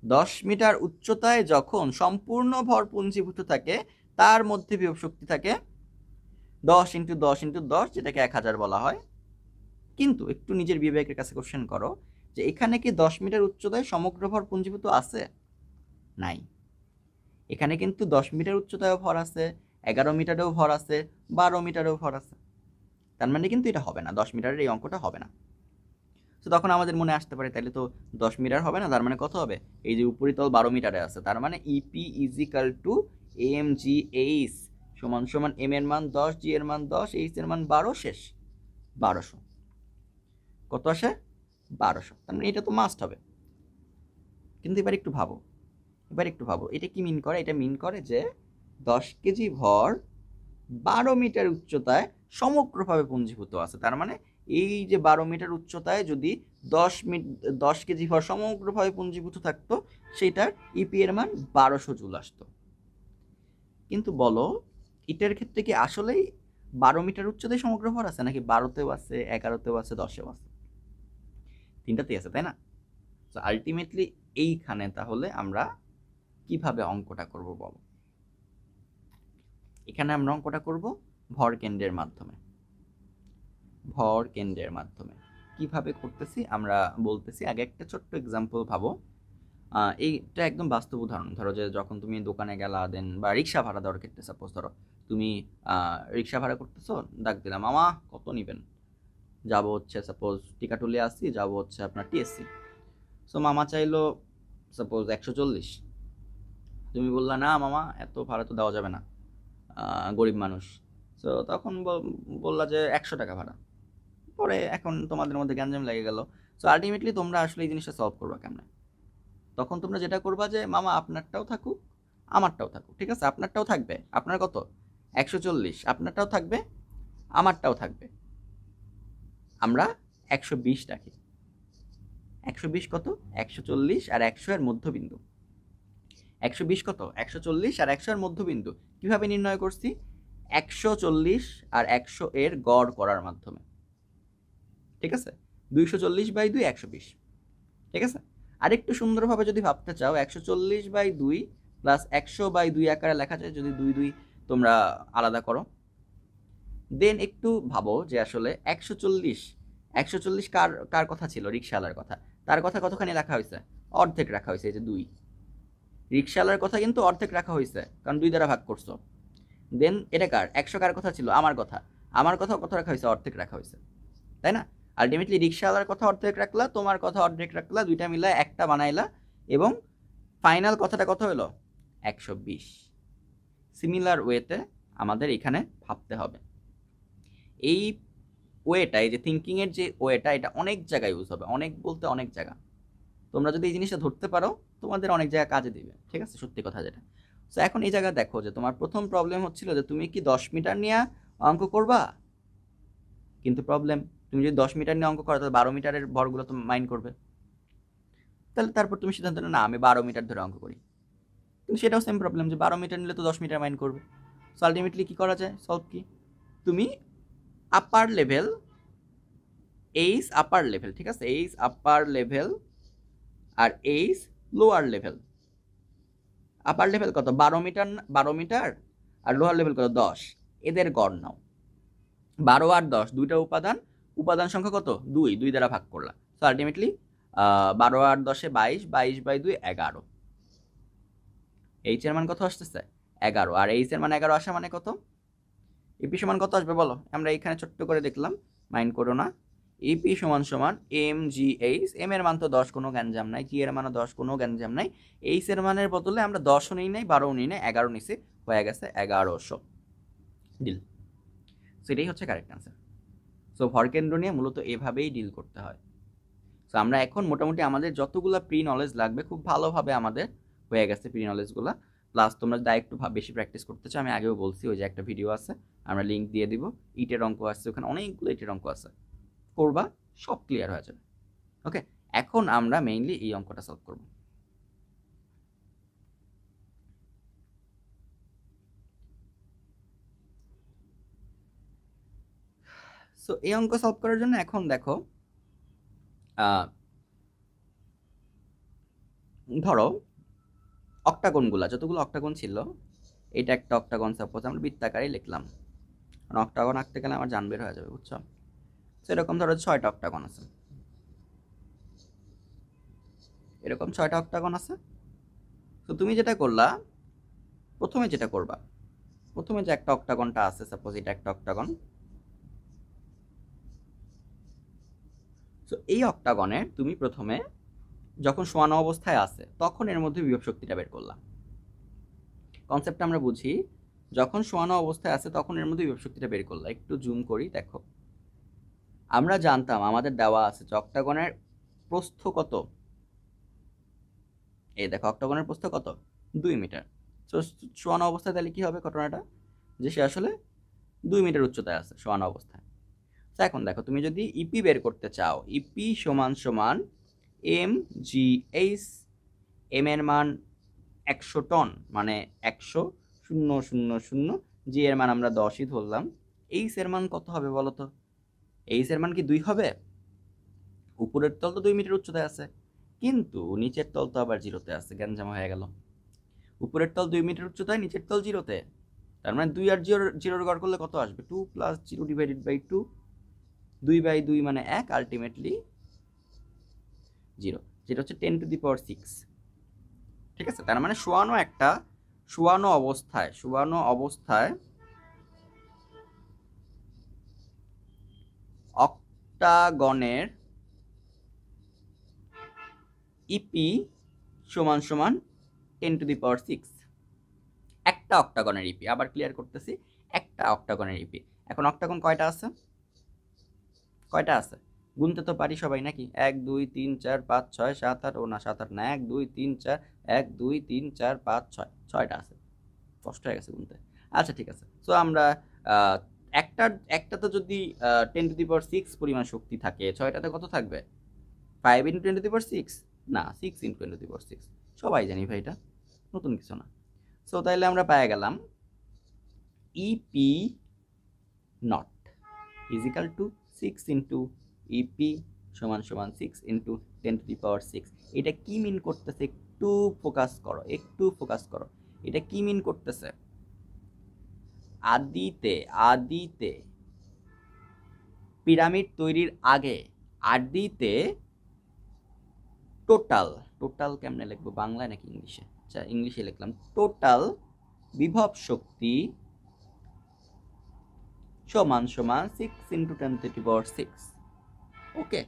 10 মিটার উচ্চতায় যখন সম্পূর্ণ ভর পুঞ্জীভূত থাকে, তার মধ্যে বিভব শক্তি থাকে 10 ইন্টু 10 ইন্টু 10, যেটাকে 1000 বলা হয়। কিন্তু একটু নিজের বিবেকের কাছে কোশ্চেন করো যে এখানে কি 10 মিটার উচ্চতায় সমগ্র ভর পুঞ্জীভূত আছে? নাই। এখানে কিন্তু 10 মিটার উচ্চতায়ও ভর আছে, 11 মিটারেও ভর আছে, 12 মিটারেও ভর আছে। তার মানে কিন্তু এটা হবে না, 10 মিটারের এই অঙ্কটা হবে না। তো তখন আমাদের মনে আসতে পারে তাহলে তো 10 মিটার হবে না, তার মানে কত হবে? এই যে উপরিতল 12 মিটারে আছে, তার মানে EP is equal to M G H সমান সমান এম এর মান 10, জি এর মান 10, এইচ এর মান 12, শেষ 1200। কত আসে? 1200। তার মানে এটা তো মাস্ট হবে। কিন্তু এবার একটু ভাবো, এটা কি মিন করে? এটা মিন করে যে 10 কেজি ভর 12 মিটার উচ্চতায় সমগ্রভাবে পুঞ্জীভূত আছে। তার মানে এই যে 12 মিটার উচ্চতায় যদি 10 কেজি ভর সমগ্রভাবে পুঞ্জীভূত থাকতো, সেটার ইপি এর মান 1200 জুল আসতো। কিন্তু বলো, ইটের ক্ষেত্রে কি আসলেই 12 মিটার উচ্চতায় সমগ্র ভর আছে, নাকি 12তেও আছে, 11তেও আছে, 10এও আছে? তিনটাতেই আছে, তাই না? তো আলটিমেটলি এইখানে তাহলে আমরা কিভাবে অঙ্কটা করব বলো? এখানে আমরা অঙ্কটা করব ভর কেন্দ্রের মাধ্যমে। কিভাবে করতেছি আমরা বলতেছি। আগে একটা ছোট্ট এক্সাম্পল ভাবো। এইটা একদম বাস্তব উদাহরণ। ধরো যে যখন তুমি দোকানে গেলা, দেন বা রিক্সা ভাড়া দেওয়ার ক্ষেত্রে সাপোজ ধরো তুমি রিক্সা ভাড়া করতেছো, ডাক দিলাম, মামা কত নিবেন? যাবো হচ্ছে সাপোজ টিকাটুলিয়া আসছি, যাবো হচ্ছে আপনার টিএসসি। সো মামা চাইলো সাপোজ 140। তুমি বললা, না মামা এত ভাড়া তো দেওয়া যাবে না, গরিব মানুষ। সো তখন বললা যে 100 টাকা ভাড়া। পরে এখন তোমাদের মধ্যে গ্যাঞ্জাম লেগে গেল। সো আলটিমেটলি তোমরা আসলে এই জিনিসটা সলভ করবা কেমনে? তখন তোমরা যেটা করবা যে মামা আপনারটাও থাকুক, আমারটাও থাকুক। ঠিক আছে, আপনারটাও থাকবে, আপনার কত 140, আপনারটাও থাকবে, আমারটাও থাকবে। আমরা 120 রাখি। 120 কত? 140 আর 100 এর মধ্যবিন্দু। 120 কত? 140 আর 100 এর মধ্যবিন্দু। কিভাবে নির্ণয় করছি? 140 আর 100 এর গড় করার মাধ্যমে। ঠিক আছে, 240/2 120। ঠিক আছে, আরেকটু সুন্দরভাবে যদি ভাবতে চাও, 140/2 প্লাস 100/2 আকারে লেখা যায় যদি 2 2 তোমরা আলাদা করো। দেন একটু ভাবো যে আসলে 140 কার কার কথা ছিল? রিক্সাওয়ালার কথা। তার কথা কতখানি রাখা হয়েছে? অর্ধেক রাখা হয়েছে, এই যে 2। রিক্সাওয়ালার কথা কিন্তু অর্ধেক রাখা হয়েছে, কারণ 2 দ্বারা ভাগ করছো। দেন এটা কার? 100 কার কথা ছিল? আমার কথা। আমার কথা কত রাখা হয়েছে? অর্ধেক রাখা হয়েছে, তাই না? আলটিমেটলি রিক্সাওয়ালার কথা অর্ধেক রাখলা, তোমার কথা অর্ধেক রাখলা, দুইটা মিলায় একটা বানাইলা, এবং ফাইনাল কথাটা কত হলো? 120। সিমিলার ওয়েতে আমাদের এখানে ভাবতে হবে। এই ওয়েটা, এই যে থিঙ্কিংয়ের যে ওয়েটা, এটা অনেক জায়গায় ইউজ হবে, অনেক বলতে অনেক জায়গা। তোমরা যদি এই জিনিসটা ধরতে পারো তোমাদের অনেক জায়গায় কাজে দিবে, ঠিক আছে, সত্যি কথা যেটা। সো এখন এই জায়গায় দেখো যে তোমার প্রথম প্রবলেম হচ্ছিল যে তুমি কি 10 মিটার নিয়ে অঙ্ক করবা, কিন্তু প্রবলেম তুমি যদি 10 মিটার নিয়ে অঙ্ক করো তাহলে 12 মিটারের ভরগুলো তো মাইন্ড করবে। তাহলে তারপর তুমি সিদ্ধান্ত নাও, না আমি 12 মিটার ধরে অঙ্ক করি, কিন্তু সেটাও সেম প্রবলেম যে 12 মিটার নিলে তো 10 মিটার মাইন্ড করবে। সো আলটিমেটলি কী করা যায়, সলভ কি, তুমি upper level, h upper level, ঠিক আছে, এইচ আপার লেভেল আর h lower level. Upper level কত 12 মিটার, 12 মিটার, আর লোয়ার লেভেল কত 10, এদের গড় নাও। 12 আর 10 দুইটা উপাদান, উপাদান সংখ্যা কত 2, 2 দ্বারা ভাগ করলাম। সো আলটিমেটলি 12 আর 10-এ 22, 22/2 11। এইচ এর মান কত আসতেছে 11, আর এইচ এর মান 11 আসা মানে কত, ইপি সমান কত আসবে বলো, আমরা এখানে ছোট্ট করে দেখলাম, মাইন্ড করো না। ইপি সমান সমান এম জি এইচ, এম এর মান তো 10, কোনো গ্যাঞ্জাম নাই, জি এর মানও 10, কোনো গ্যাঞ্জাম নাই, এইচ এর মানের বদলে আমরা 10ও নিই নাই, 12ও নিই নাই, 11 নিছি, হয়ে গেছে 1100। ডিল। সেটাই হচ্ছে কারেক্ট আনসার। সো ভরকেন্দ্র নিয়ে মূলত এভাবেই ডিল করতে হয়। সো আমরা এখন মোটামুটি আমাদের যতগুলো প্রি নলেজ লাগবে খুব ভালোভাবে আমাদের হয়ে গেছে প্রি নলেজগুলো। প্লাস তোমরা যদি একটু বেশি প্র্যাকটিস করতে চাও, আমি আগেও বলছি, ওই যে একটা ভিডিও আছে, আমরা লিঙ্ক দিয়ে দিব, ইটের অঙ্ক আছে ওখানে, অনেকগুলো ইটের অঙ্ক আছে, করবা সব ক্লিয়ার হয়ে যাবে। ওকে, এখন আমরা মেইনলি এই অঙ্কটা সলভ করব। সো এই অঙ্ক সলভ করার জন্য এখন দেখো, ধরো অক্টাগনগুলা, যতগুলো অক্টাগন ছিল, এটা একটা অক্টাগন, সাপোজ আমরা বৃত্তাকারে লিখলাম, কারণ অক্টাগন আঁকতে গেলে আমার জান বের হয়ে যাবে, বুঝছো। সেরকম ধরো 6টা অক্টাগন আছে, এরকম 6টা অক্টাগন আছে। তো তুমি যেটা করলা, প্রথমে যেটা করবা, প্রথমে যে একটা অক্টাগনটা আছে, সাপোজ এটা একটা অক্টাগন, তো এই অক্টাগনের তুমি প্রথমে যখন শোয়ানো অবস্থায় আছে তখন এর মধ্যে বিভব শক্তিটা বের করলাম। কনসেপ্টটা আমরা বুঝি, যখন শোয়ানো অবস্থায় আছে তখন এর মধ্যে বিভব শক্তিটা বের করলাম। একটু জুম করি, দেখো আমরা জানতাম আমাদের দেওয়া আছে যে অক্টাগনের প্রস্থ কত, এই দেখো অক্টাগনের প্রস্থ কত 2 মিটার। তো শোয়ানো অবস্থায় তাহলে কি হবে ঘটনাটা, যে সে আসলে 2 মিটার উচ্চতায় আছে শোয়ানো অবস্থায়। তো এখন দেখো তুমি যদি ইপি বের করতে চাও, ইপি সমান সমান এম জি এইচ, এম এর মান 100 টন, মানে 100,000, জি এর মান আমরা 10ই ধরলাম, এইচ এর মান কত হবে বলো তো, এইচ এর মান কি 2 হবে, উপরের তল তো 2 মিটার উচ্চতায় আছে, কিন্তু নিচের তল তো আবার 0-তে আছে, গ্যাঞ্জাম হয়ে গেল। উপরের তল 2 মিটার উচ্চতায়, নিচের তল 0-তে, তার মানে 2 আর 0 গড় করলে কত আসবে, 2 + 0/2, 2/2 মানে 1, আলটিমেটলি 0, যেটা হচ্ছে 10⁶। ঠিক আছে, তার মানে শোয়ানো অবস্থায় অক্টাগনের ইপি সমান সমান 10⁶। একটা অক্টাগনের ইপি, আবার ক্লিয়ার করতেছি, একটা অক্টাগনের ইপি। এখন অক্টাগন কয়টা আছে, গুনতে তো পারি সবাই নাকি, 1 2 3 4 5 6 7 8, ও না 7 8 না, 1 2 3 4, 1 2 3 4 5 6, 6টা আছে, কষ্ট হয়ে গেছে গুনতে। আচ্ছা ঠিক আছে, সো আমরা একটাতে যদি 10⁶ পরিমাণ শক্তি থাকে, 6টাতে কত থাকবে 5 × 10⁶, না 6 × 10⁶, সবাই জানি ভাই, এটা নতুন কিছু না। সো তাইলে আমরা পেয়ে গেলাম EP nought is equal to 6 × EP সমান সমান 6 × 10⁶। এটা কি মিন করতেছে, একটু ফোকাস করো, এটা কি মিন করতেছে, আদিতে পিরামিড তৈরির আগে, আদিতে টোটাল কেমনে লিখবো, বাংলায় নাকি ইংলিশে, আচ্ছা ইংলিশে লিখলাম, টোটাল বিভব শক্তি সমান সমান 6 × 10⁶। ওকে,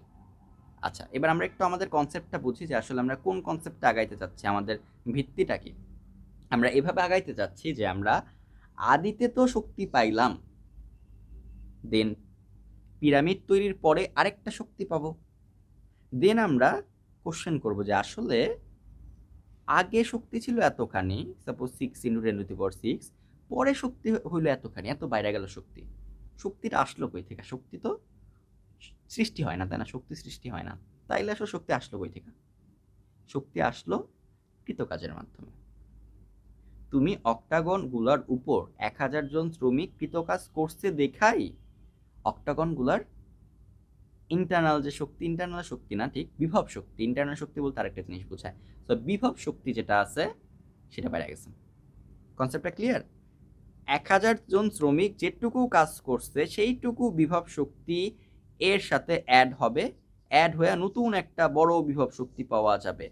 আচ্ছা এবার আমরা একটু আমাদের কনসেপ্টটা বুঝি, যে আসলে আমরা কোন কনসেপ্টটা আগাইতে চাচ্ছি, আমাদের ভিত্তিটা কি। আমরা এভাবে আগাইতে চাচ্ছি যে আমরা আদিতে তো শক্তি পাইলাম, দেন পিরামিড তৈরির পরে আরেকটা শক্তি পাবো, দেন আমরা কোশ্চেন করব যে আসলে আগে শক্তি ছিল এতখানি, সাপোজ 6 × 10⁻⁶, পরে শক্তি হইলো এতখানি, এত বাইরে গেল শক্তি, শক্তিটা আসলো কই থেকে? শক্তি তো সৃষ্টি হয় না, তাই না? শক্তি সৃষ্টি হয় না, তাইলে আসলে শক্তি আসলো কই থেকে? শক্তি আসলো কৃতকাজের মাধ্যমে। তুমি অক্টাগন গুলার উপর 1000 জন শ্রমিক কৃতকাজ করছে দেখাই অক্টাগন গুলার ইন্টারনাল যে শক্তি, ইন্টারনাল শক্তি না, ঠিক বিভব শক্তি, ইন্টারনাল শক্তি বলতে আরেকটা জিনিস বোঝায়। তো বিভব শক্তি যেটা আছে সেটা বাইরে গেছে। কনসেপ্টটা ক্লিয়ার? 1000 জন শ্রমিক যেটুকু কাজ করছে সেইটুকু বিভব শক্তি এর সাথে অ্যাড হবে, অ্যাড হয়ে নতুন একটা বড় বিভব শক্তি পাওয়া যাবে।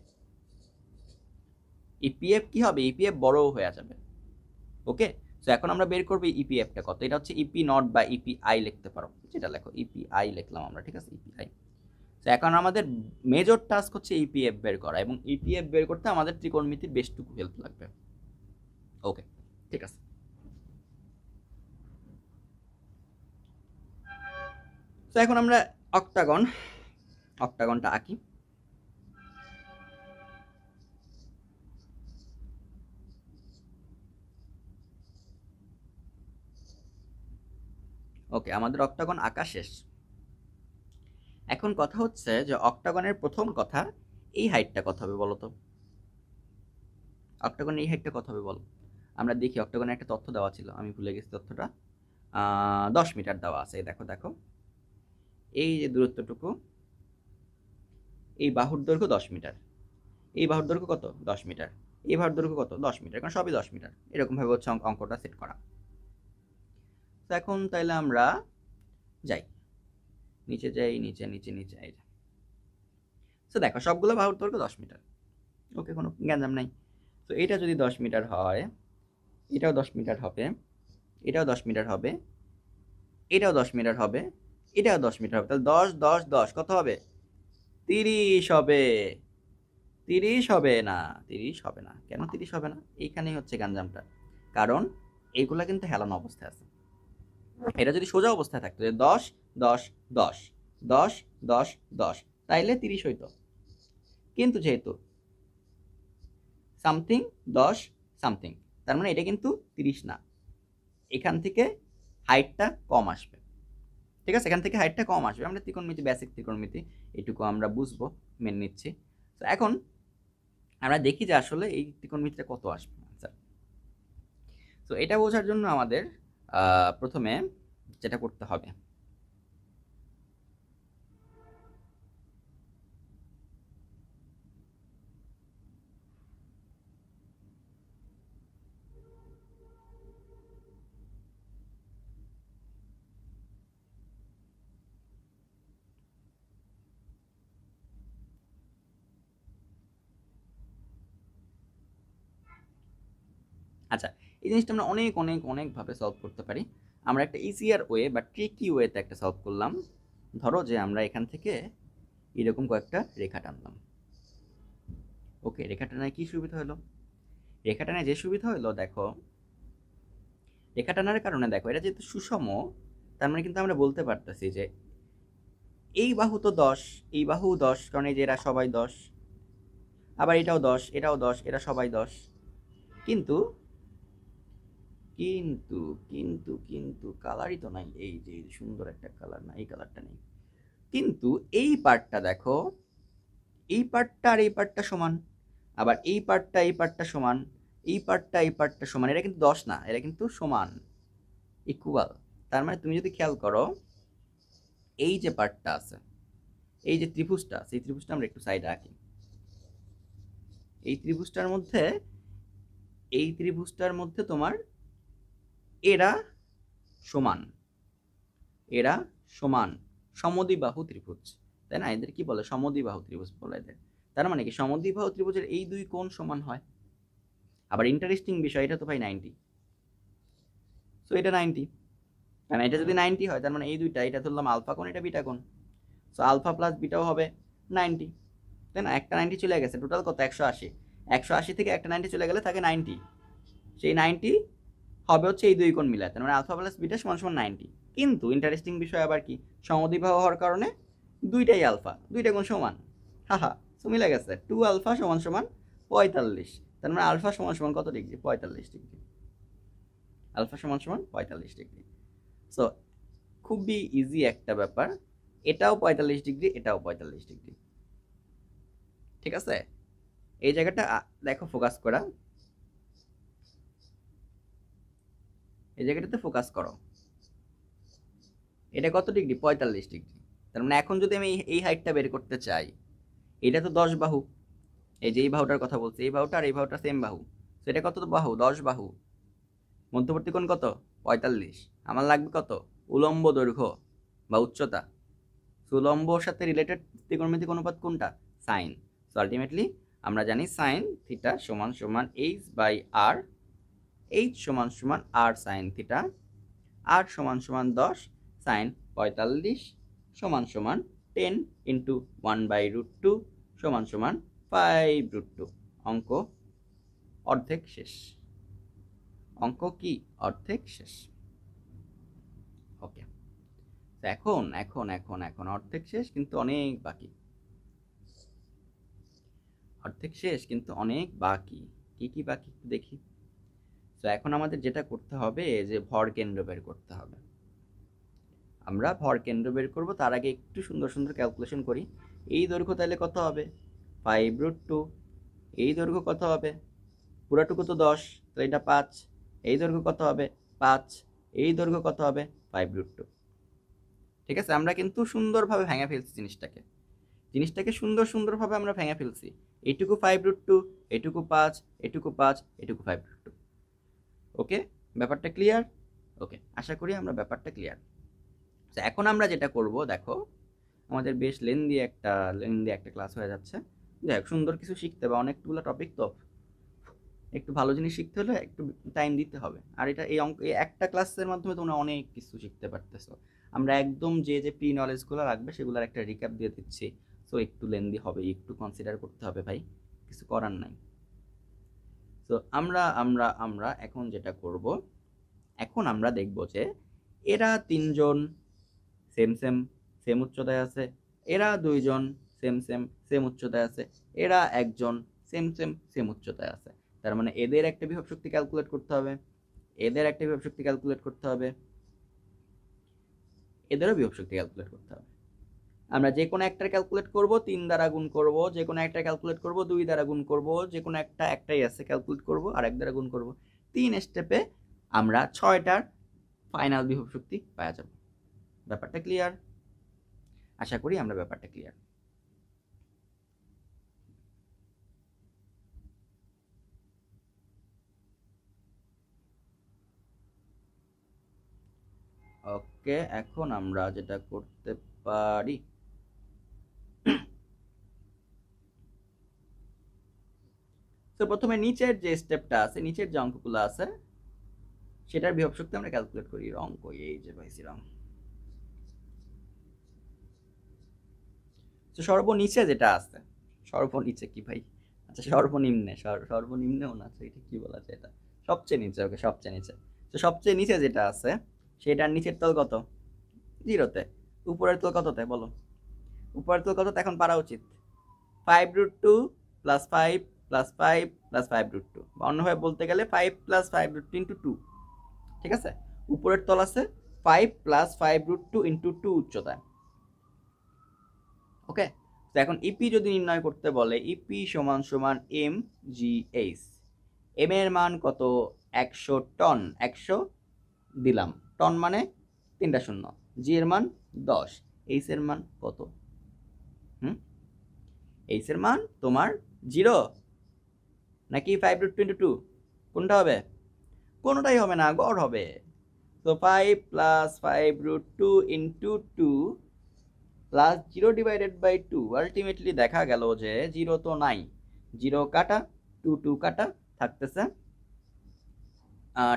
ইপিএফ কি হবে? ইপিএফ বড় হয়ে যাবে। ওকে, তো এখন আমরা বের করবো ইপিএফটা কত। এটা হচ্ছে ইপি নট বা ইপিআই লিখতে পারো, যেটা লেখো ইপিআই লিখলাম আমরা, ঠিক আছে? ইপিআই। তো এখন আমাদের মেজর টাস্ক হচ্ছে ইপিএফ বের করা, এবং ইপিএফ বের করতে আমাদের ত্রিকোণমিতির বেশটুকু হেল্প লাগবে। ওকে, ঠিক আছে। তো এখন আমরা অক্টাগনটা আঁকি। ওকে, আমাদের অক্টাগন আঁকা শেষ। এখন কথা হচ্ছে যে অক্টাগনের প্রথম কথা, এই হাইটটা কত হবে বলো তো? অক্টাগনের এই হাইটটা কত হবে বলো? আমরা দেখি, অক্টাগনের একটা তথ্য দেওয়া ছিল, আমি ভুলে গেছি তথ্যটা। 10 মিটার দেওয়া আছে। দেখো দেখো, এই যে দূরত্বটুকু, এই বাহুর দৈর্ঘ্য 10 মিটার, এই বাহুর দৈর্ঘ্য কত? 10 মিটার, এই বাহুর দৈর্ঘ্য কত? 10 মিটার, কারণ সবই 10 মিটার। এরকম ভাবে হচ্ছে অঙ্কটা সেট করা। তো এখন তাইলে আমরা যাই, নিচে যাই, নিচে নিচে নিচে, এই যে। তো দেখো, সবগুলো বাহুর দৈর্ঘ্য 10 মিটার। ওকে, কোনো গ্যাঞ্জাম নাই। তো এটা যদি 10 মিটার হয়, এটাও 10 মিটার হবে, এটাও 10 মিটার হবে, এটাও 10 মিটার হবে, এটাও 10 মিটার হবে। তাহলে 10 10 10 কত হবে? 30 হবে। 30 হবে না, 30 হবে না। কেন 30 হবে না? এইখানেই হচ্ছে গাঞ্জামটা। কারণ এইগুলা কিন্তু হেলানো অবস্থায় আছে। এটা যদি সোজা অবস্থায় থাকতো, যে 10 10 10 10 10 10, তাইলে 30 হইতো। কিন্তু যেহেতু সামথিং 10 সামথিং, তার মানে এটা কিন্তু 30 না, এখান থেকে হাইটটা কম আসবে। ঠিক আছে, এখান থেকে হাইটটা কম আসবে। আমরা ত্রিকোণমিতি, বেসিক ত্রিকোণমিতি এটুকু আমরা বুঝবো, মেনে নিচ্ছি। তো এখন আমরা দেখি যে আসলে এই ত্রিকোণমিতিটা কত আসবে আনসার। তো এটা বোঝার জন্য আমাদের প্রথমে যেটা করতে হবে, আচ্ছা, এই জিনিসটা আমরা অনেক অনেক অনেকভাবে সলভ করতে পারি। আমরা একটা ইজিয়ার ওয়ে বা ট্রিকি ওয়েতে একটা সলভ করলাম। ধরো যে আমরা এখান থেকে এরকম কয়েকটা রেখা টানলাম। ওকে, রেখা টানায় কি সুবিধা হলো? রেখা টানায় যে সুবিধা হলো, দেখো রেখা টানার কারণে দেখো এটা যেহেতু সুষম, তার মানে কিন্তু আমরা বলতে পারতেছি যে এই বাহু তো 10, এই বাহু 10, কারণ এই যে এরা সবাই 10, আবার এটাও 10, এটাও 10, এরা সবাই 10। কিন্তু কিন্তু কিন্তু কিন্তু কালারই তো নাই, এই যে সুন্দর একটা কালার না, এই কালারটা নেই। কিন্তু এই পার্টটা দেখো, এই পার্টটা আর এই পার্টটা সমান, আবার এই পার্টটা এই পার্টটা সমান, এই পার্টটা এই পার্টটা সমান। এটা কিন্তু 10 না, এটা কিন্তু সমান, ইকুয়াল। তার মানে তুমি যদি খেয়াল করো, এই যে পার্টটা আছে, এই যে ত্রিভুজটা আছে, এই ত্রিভুজটা আমরা একটু সাইডে আঁকি। এই ত্রিভুজটার মধ্যে তোমার এরা সমান, এরা সমান, সমদ্বিবাহু ত্রিভুজ, তাই না? এদের কি বলে? সমদ্বিবাহু ত্রিভুজ বলে এদের। তার মানে কি সমদ্বিবাহু ত্রিভুজের এই দুই কোণ সমান হয়। আবার ইন্টারেস্টিং বিষয়, এটা তো ভাই 90, সো এটা 90, কারণ এটা যদি 90 হয়, তার মানে এই দুইটা, এটা ধরলাম আলফা কোণ, এটা বিটা কোণ, সো আলফা প্লাস বিটাও হবে 90, তাই না? একটা 90 চলে গেছে, টোটাল কত? 180। 180 থেকে একটা 90 চলে গেলে থাকে 90, সেই 90 হবে হচ্ছে এই দুই কোণ মিলায়, তার মানে আলফা প্লাস বিটা সমান সমান 90। কিন্তু ইন্টারেস্টিং বিষয় আবার কি, সমদ্বিবাহু হওয়ার কারণে দুইটাই আলফা, দুইটা কোণ সমান, হাহা, সো মিলে গেছে। 2 আলফা সমান সমান 45, তার মানে আলফা সমান সমান কত ডিগ্রি? 45 ডিগ্রি। আলফা সমান সমান 45 ডিগ্রি। সো খুবই ইজি একটা ব্যাপার, এটাও 45 ডিগ্রি, এটাও 45 ডিগ্রি, ঠিক আছে? এই জায়গাটা দেখো ফোকাস করা, এই জায়গাটাতে ফোকাস করো, এটা কত ডিগ্রি? 45 ডিগ্রি। তার মানে এখন যদি আমি এই হাইটটা বের করতে চাই, এটা তো 10 বাহু, এই যে এই বাহুটার কথা বলছি, এই বাহুটা আর এই বাহুটা সেম বাহু, সেটা কত বাহু? 10 বাহু। মধ্যবর্তী কোণ কত? 45। আমার লাগবে কত? উলম্ব দৈর্ঘ্য বা উচ্চতা। উলম্বর সাথে রিলেটেড ত্রিকোণমিতিক অনুপাত কোনটা? সাইন। সো আলটিমেটলি আমরা জানি সাইন থিটা সমান সমান এইচ বাই আর, এইচ সমান সমান আর সাইন থিটা, আর সমান সমান 10, সাইন 45 সমান সমান 10 ইন্টু 1/√2 সমান সমান 5√2। অঙ্ক অর্ধেক শেষ। অঙ্ক কি? অর্ধেক শেষ। ওকে, এখন এখন এখন এখন অর্ধেক শেষ কিন্তু অনেক বাকি, অর্ধেক শেষ কিন্তু অনেক বাকি। কি কি বাকি দেখি। তো এখন আমাদের যেটা করতে হবে যে ভর কেন্দ্র বের করতে হবে। আমরা ভর কেন্দ্র বের করব, তার আগে একটু সুন্দর সুন্দর ক্যালকুলেশন করি। এই দৈর্ঘ্য তাহলে কত হবে? 5√2। এই দৈর্ঘ্য কত হবে? পুরাটুকু তো 10, তো এটা 5। এই দৈর্ঘ্য কত হবে? 5। এই দৈর্ঘ্য কত হবে? 5√2। ঠিক আছে, আমরা কিন্তু সুন্দরভাবে ভেঙে ফেলছি জিনিসটাকে সুন্দরভাবে আমরা ভেঙে ফেলছি। এইটুকু 5√2, এটুকু 5, এটুকু 5, এটুকু 5√2। ওকে, ব্যাপারটা ক্লিয়ার? ওকে, আশা করি আমরা ব্যাপারটা ক্লিয়ার। এখন আমরা যেটা করব, দেখো আমাদের বেশ লেন্দি একটা ক্লাস হয়ে যাচ্ছে। যাই হোক, সুন্দর কিছু শিখতে হবে, অনেকগুলো টপিক তো, একটু ভালো জিনিস শিখতে হলে একটু টাইম দিতে হবে। আর এটা এই একটা ক্লাসের মাধ্যমে তোমরা অনেক কিছু শিখতে পারতেছো। আমরা একদম যে প্রি নলেজগুলো রাখবে সেগুলোর একটা রিক্যাপ দিয়ে দিচ্ছি। সো একটু লেন্দি হবে, একটু কনসিডার করতে হবে ভাই, কিছু করার নাই। তো আমরা আমরা আমরা এখন যেটা করব, এখন আমরা দেখব যে এরা তিনজন সেম উচ্চতায় আছে, এরা দুইজন সেম উচ্চতায় আছে, এরা একজন সেম উচ্চতায় আছে। তার মানে এদের একটা বিভব শক্তি ক্যালকুলেট করতে হবে, এদের একটা বিভব শক্তি ক্যালকুলেট করতে হবে, এদেরও বিভব শক্তি ক্যালকুলেট করতে হবে। আমরা যে কোনো একটার ক্যালকুলেট করব 3 দ্বারা গুণ করব, যে কোনো একটা ক্যালকুলেট করব 2 দ্বারা গুণ করব, যে কোনো একটাই আছে ক্যালকুলেট করব আর 1 দ্বারা গুণ করব। 3 স্টেপে আমরা 6টার ফাইনাল বিভব শক্তি পাওয়া যাব। ব্যাপারটা ক্লিয়ার? আশা করি আমরা ব্যাপারটা ক্লিয়ার। ওকে, এখন আমরা যেটা করতে পারি, তো প্রথমে নিচের যে স্টেপটা আছে, নিচের যে অঙ্কগুলো আছে সেটার বিভব শক্তি আমরা ক্যালকুলেট করি। অঙ্ক এই যে পাইছিলাম, তো সর্বনিচে যেটা আছে, সর্বনিচে কি ভাই? আচ্ছা সর্বনিম্নেও না, আচ্ছা এটা কি বলা যায়, এটা সবচেয়ে নিচে। ওকে, সবচেয়ে নিচে। তো সবচেয়ে নিচে যেটা আছে সেটার নিচের তল কত? 0-তে। উপরের তল কততে বলো? উপরের তল কততে এখন পারা উচিত? 5√2 প্লাস 5 প্লাস 5 প্লাস 5√2, বা অন্যভাবে বলতে গেলে 5 প্লাস 5√2 ইন্টু 2। ঠিক আছে, উপরের তল আছে 5 প্লাস 5√2 ইন্টু 2 উচ্চতায়। ওকে, তো এখন ইপি যদি নির্ণয় করতে বলে, ইপি সমান সমান এম জি এইচ। এম এর মান কত? 100 টন। 100 দিলাম, টন মানে 3টা শূন্য। জি এর মান 10। এইচ এর মান কত? এইচ এর মান তোমার 0 নাকি 5√2 ইন্টু 2? কোনটা হবে? কোনোটাই হবে না, গড় হবে। তো 5 plus 5√2 into 2 plus 0 divided by 2। Ultimately দেখা গেল যে 0 তো নাই, 0 কাটা, 2 কাটা, থাকতেছে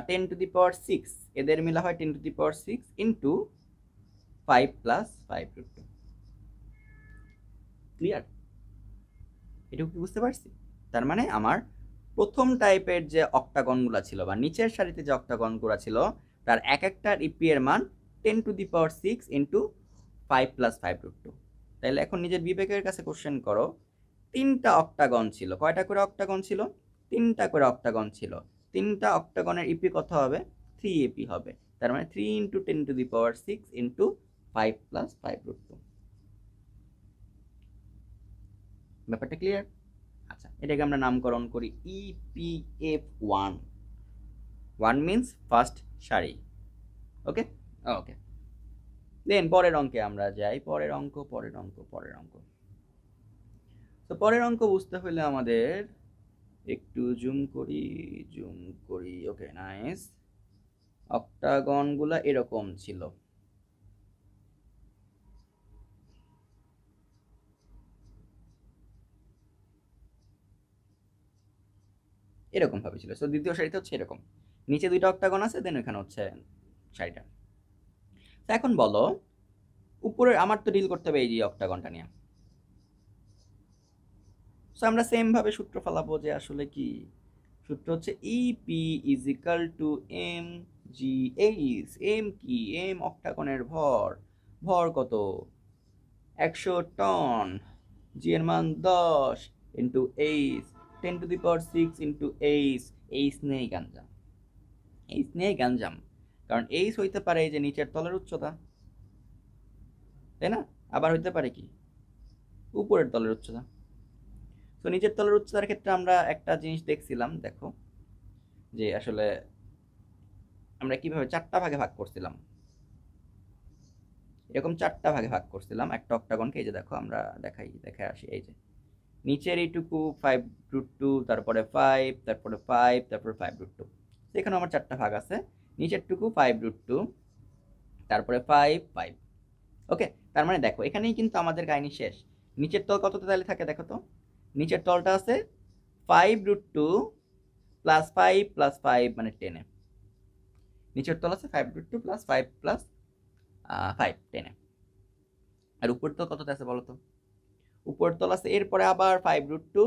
10⁶। এদের মিলা হয় 10⁶ ইন্টু 5 প্লাস 5√2। ক্লিয়ার? এটুকু কি বুঝতে পারছি? তার মানে আমার প্রথম টাইপের যে অক্টাগনগুলো ছিল বা নিচের সারিতে যে অক্টাগনগুলো ছিল তার এক একটার ইপি এর মান 10⁶ ইন্টু 5+5√2। তাহলে এখন নিজের বিবেকের কাছে কোশ্চেন করো, তিনটা অক্টাগন ছিল, কয়টা করে অক্টাগন ছিল? তিনটা করে অক্টাগন ছিল। তিনটা অক্টাগনের ইপি কত হবে? 3 ইপি হবে। তার মানে 3 ইন্টু 10⁶ ইন্টু 5+5√2। ব্যাপারটা ক্লিয়ার? আচ্ছা, এটাকে আমরা নামকরণ করি EPF1। 1 মিন্স ফার্স্ট সারি। ওকে ওকে, দেন পরের অঙ্কে আমরা যাই। পরের অঙ্ক। তো পরের অঙ্ক বুঝতে হলে আমাদের একটু জুম করি। ওকে, নাইস। অক্টাগন গুলা এরকম ছিল, এরকম ভাবে ছিল। তো দ্বিতীয় সারিতে হচ্ছে এরকম, নিচে দুইটা অক্টাগন আছে, দেন ওখানে হচ্ছে সারিটা। তো এখন বলো, উপরে আমার তো ডিল করতে হবে এই যে অক্টাগনটা নিয়ে। সো আমরা সেম ভাবে সূত্র ফেলাবো যে আসলে কি সূত্র হচ্ছে EP is equal to M G H. M কি? এম অক্টাগনের ভর। ভর কত? 100 টন। জি এর মান 10 into H 10⁶ into H. H নেই গাঞ্জাম, কারণ এইচ হইতে পারে এই যে নিচের তলের উচ্চতা, তাই না? আবার হইতে পারে কি উপরের তলের উচ্চতা। তো নিচের তলের উচ্চতার ক্ষেত্রে আমরা একটা জিনিস দেখছিলাম, দেখো যে আসলে আমরা কিভাবে চারটা ভাগে ভাগ করছিলাম। এরকম চারটা ভাগে ভাগ করছিলাম একটা অক্টাগনকে। এই যে দেখো, আমরা দেখে আসি। এই যে নিচের এইটুকু 5√2, তারপরে 5, তারপরে 5, তারপরে 5√2। এখানে আমার চারটা ভাগ আছে। নিচেরটুকু 5√2, তারপরে 5, 5। ওকে, তার মানে দেখো এখানেই কিন্তু আমাদের কাহিনী শেষ। নিচের তল কততে তাহলে থাকে দেখো তো? নিচের তলটা আছে 5√2 প্লাস 5 প্লাস 5 মানে 10 এ। নিচের তল আছে 5√2 প্লাস 5 প্লাস 5 10 এ। আর উপর তল কততে আছে বলো তো? উপর তল আছে এরপরে আবার 5√2,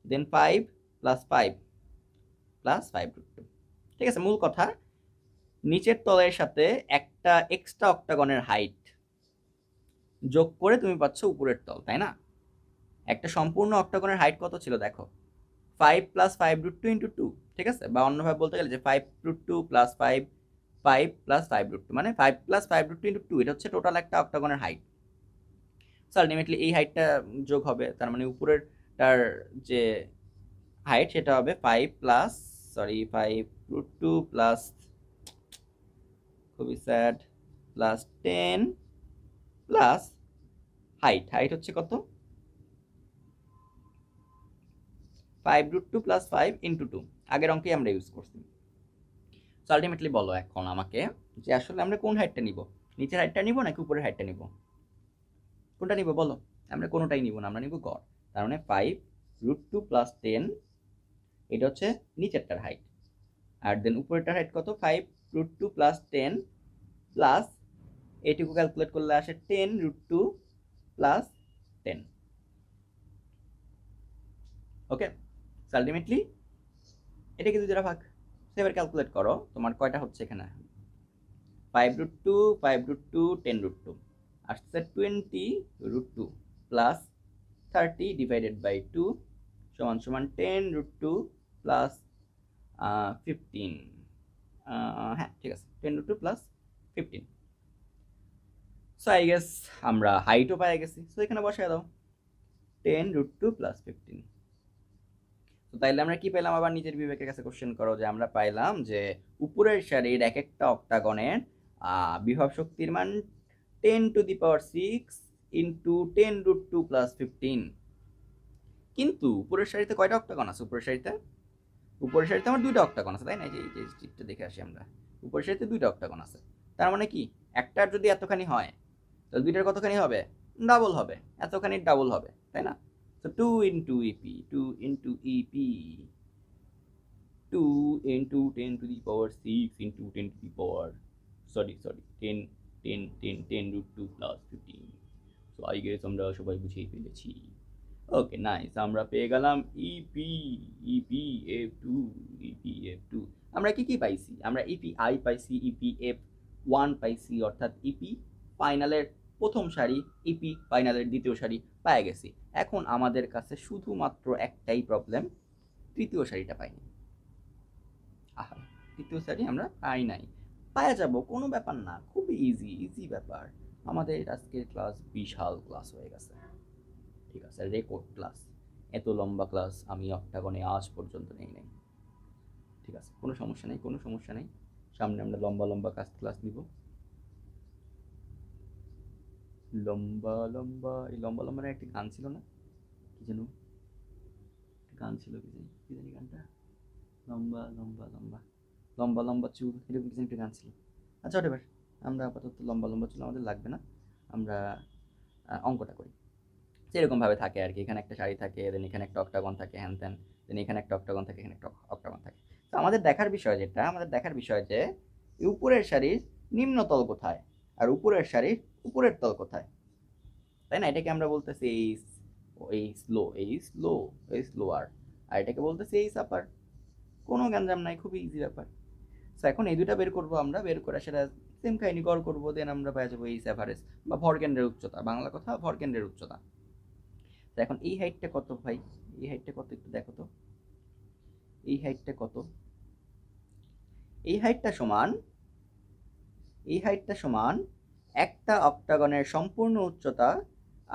দেন 5 প্লাস 5 প্লাস 5√2। ঠিক আছে, মূল কথা নিচের তলের সাথে একটা এক্সট্রা অক্টাগনের হাইট যোগ করে তুমি পাচ্ছ উপরের তল, তাই না? একটা সম্পূর্ণ অক্টাগনের হাইট কত ছিল দেখো? 5 প্লাস 5√2 ইন্টু 2। ঠিক আছে, বা অন্যভাবে বলতে গেলে যে 5√2 প্লাস 5, 5 প্লাস 5√2 মানে 5 প্লাস 5√2 ইন্টু 2। এটা হচ্ছে টোটাল একটা অক্টাগনের হাইট। সো আলটিমেটলি এই হাইটটা যোগ হবে, তার মানে উপরের তার যে হাইট সেটা হবে 5√2 প্লাস, খুবই স্যাড, প্লাস 10 প্লাস হাইট হচ্ছে কত? 5√2 প্লাস 5 ইন্টু 2। আগের অঙ্কে আমরা ইউজ করছি। সো আলটিমেটলি বলো এখন আমাকে যে আসলে আমরা কোন হাইটটা নিব? নিচের হাইটটা নিব নাকি উপরের হাইটটা নিব? কোনটা নিব বলো? আমরা কোনোটাই নিব না, আমরা নিব গড়। তার মানে 5√2 প্লাস 10, এটা হচ্ছে নিচেরটার হাইট। আর দেন উপরেরটার হাইট কত? 5√2 প্লাস 10 প্লাস এইটুকু ক্যালকুলেট করলে আসে 10√2 প্লাস 10। ওকে, আলটিমেটলি এটাকে দুই দ্বারা ভাগ। এবার ক্যালকুলেট করো তোমার কয়টা হচ্ছে এখানে। 5√2, 5√2, 10√2 আসছে 20√2 প্লাস 30 ডিভাইডেড বাই 2 সমান সমান 10√2 প্লাস 15। হ্যাঁ ঠিক আছে, 10√2 প্লাস 15। সো আই গেস আমরা হাইটও পাই গেছি। সো এখানে বসায় দাও 10√2 প্লাস 15। তো তাইলে আমরা কি পেলাম? আবার নিজের বিবেকের কাছে কোশ্চেন করো যে আমরা পাইলাম যে উপরের সারির এক একটা অক্টাগনের বিভব শক্তির মান 10⁶ ইন্টু 10√2 প্লাস 15। কিন্তু উপরের সারিতে কয়টা অক্টাগন আছে? উপরের সারিতে আমার দুইটা অক্টাগন আছে, তাই না? এই যে চিত্রটা দেখে আসি আমরা, উপরের সারিতে দুইটা অক্টাগন আছে। তার মানে কি একটার যদি এতখানি হয় তাহলে দুইটার কতখানি হবে? ডাবল হবে, এতখানি ডাবল হবে, তাই না? So 2 into EP, 2 into EP, 2 into 10⁶ into 10 to the power, sorry, 10 √2 plus 15. So I guess আমরা সবাই বুঝেই ফেলেছি। ওকে নাইস, আমরা পেয়ে গেলাম ইপি, ইপিএফ2, ইপিএফ2। আমরা কি কি পাইছি? আমরা ইপিআই পাইছি, ইপিএফ1 পাইছি, অর্থাৎ ইপি ফাইনালের প্রথম সারি, ইপি ফাইনালের দ্বিতীয় সারি পাই গেছি। এখন আমাদের কাছে শুধুমাত্র একটাই প্রবলেম, তৃতীয় সারিটা পাইনি। আহা, তৃতীয় সারি আমরা পাই নাই। পাওয়া যাব, কোনো ব্যাপার না, খুবই ইজি ইজি ব্যাপার। আমাদের আজকের ক্লাস বিশাল ক্লাস হয়ে গেছে, ঠিক আছে, রেকর্ড ক্লাস। এত লম্বা ক্লাস আমি অক্টাগনে আজ পর্যন্ত নেই নাই। ঠিক আছে, কোনো সমস্যা নেই, কোনো সমস্যা নেই। সামনে আমরা লম্বা লম্বা ক্লাস নিব। লম্বা লম্বা, এই লম্বা লম্বা একটি গান ছিল না, কি যেন গান ছিল, কি জানি গানটা, লম্বা লম্বা লম্বা, লম্বা লম্বা চুল, এরকম কিছু একটা গান ছিল। আচ্ছা এবার আমরা আপাতত লম্বা লম্বা চুল আমাদের লাগবে না, আমরা অঙ্কটা করি। সেরকমভাবে থাকে আর কি, এখানে একটা শাড়ি থাকে, দেন এখানে একটা অক্টাগন থাকে, হ্যান ত্যান, দেন এখানে একটা অক্টাগন থাকে, এখানে একটা অক্টাগন থাকে। তো আমাদের দেখার বিষয় যেটা, আমাদের দেখার বিষয় যে উপরের শাড়ির নিম্নতল কোথায় আর উপরের শাড়ির উপরের তল কোথায়, তাই না? এটাকে আমরা বলতেছি এই স্লোয়ার, আর এটাকে বলতেছি এই সাপার। কোনো গ্যাঞ্জাম নাই, খুবই ইজি ব্যাপার। তো এখন এই দুটা বের করবো আমরা, বের করে সেটা সেম কাহিনী গড় করবো, দেন আমরা পেয়ে যাবো এই অ্যাভারেজ বা ভরকেন্দ্রের উচ্চতা, বাংলা কথা ভরকেন্দ্রের উচ্চতা। তো এখন এই হাইটটা কত ভাই, এই হাইটটা কত একটু দেখো তো, এই হাইটটা কত? এই হাইটটা সমান, এই হাইটটা সমান একটা অক্টাগনের সম্পূর্ণ উচ্চতা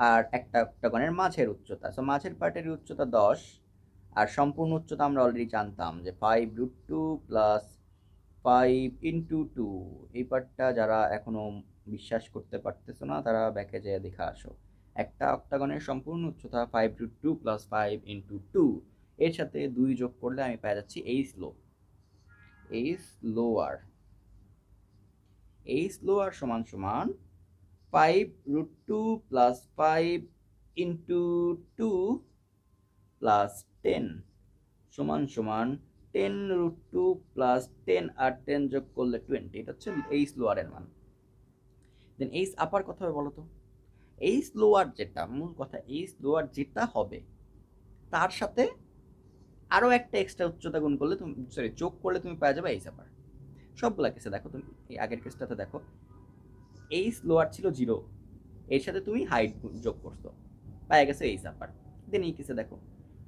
আর একটা অক্টাগনের মাঝের উচ্চতা। সো মাঝের পার্টের উচ্চতা 10 আর সম্পূর্ণ উচ্চতা আমরা অলরেডি জানতাম যে 5√2 প্লাস 5 × 2। এই পার্টটা যারা এখনো বিশ্বাস করতে পারতেছো না তারা ব্যাকে যেয়ে দেখা আসো। একটা অক্টাগনের সম্পূর্ণ উচ্চতা 5√2 প্লাস 5 × 2, এর সাথে 2 যোগ করলে আমি পেয়ে যাচ্ছি এই স্লোয়ার সমান সমান 5√2 প্লাস 5 × 2 প্লাস 10 সমান সমান 10√2 প্লাস 10 আর 10 যোগ করলে 20। এটা হচ্ছে এই স্লোয়ারের মান। দেন এই আপার কথা হবে বলো তো, এই স্লোয়ার যেটা মূল কথা, এই স্লোয়ার যেটা হবে তার সাথে আরো একটা এক্সট্রা উচ্চতা গুণ করলে তুমি, সরি যোগ করলে তুমি পেয়ে যাবে এই আপার। সবগুলা কেসে দেখো, তুমি এই আগের কেসটাতে দেখো, এই স্লোয়ার ছিল 0, এর সাথে তুমি হাইট যোগ করছো, পায়ে গেছে এই আপার। দেন এই কেসে দেখো,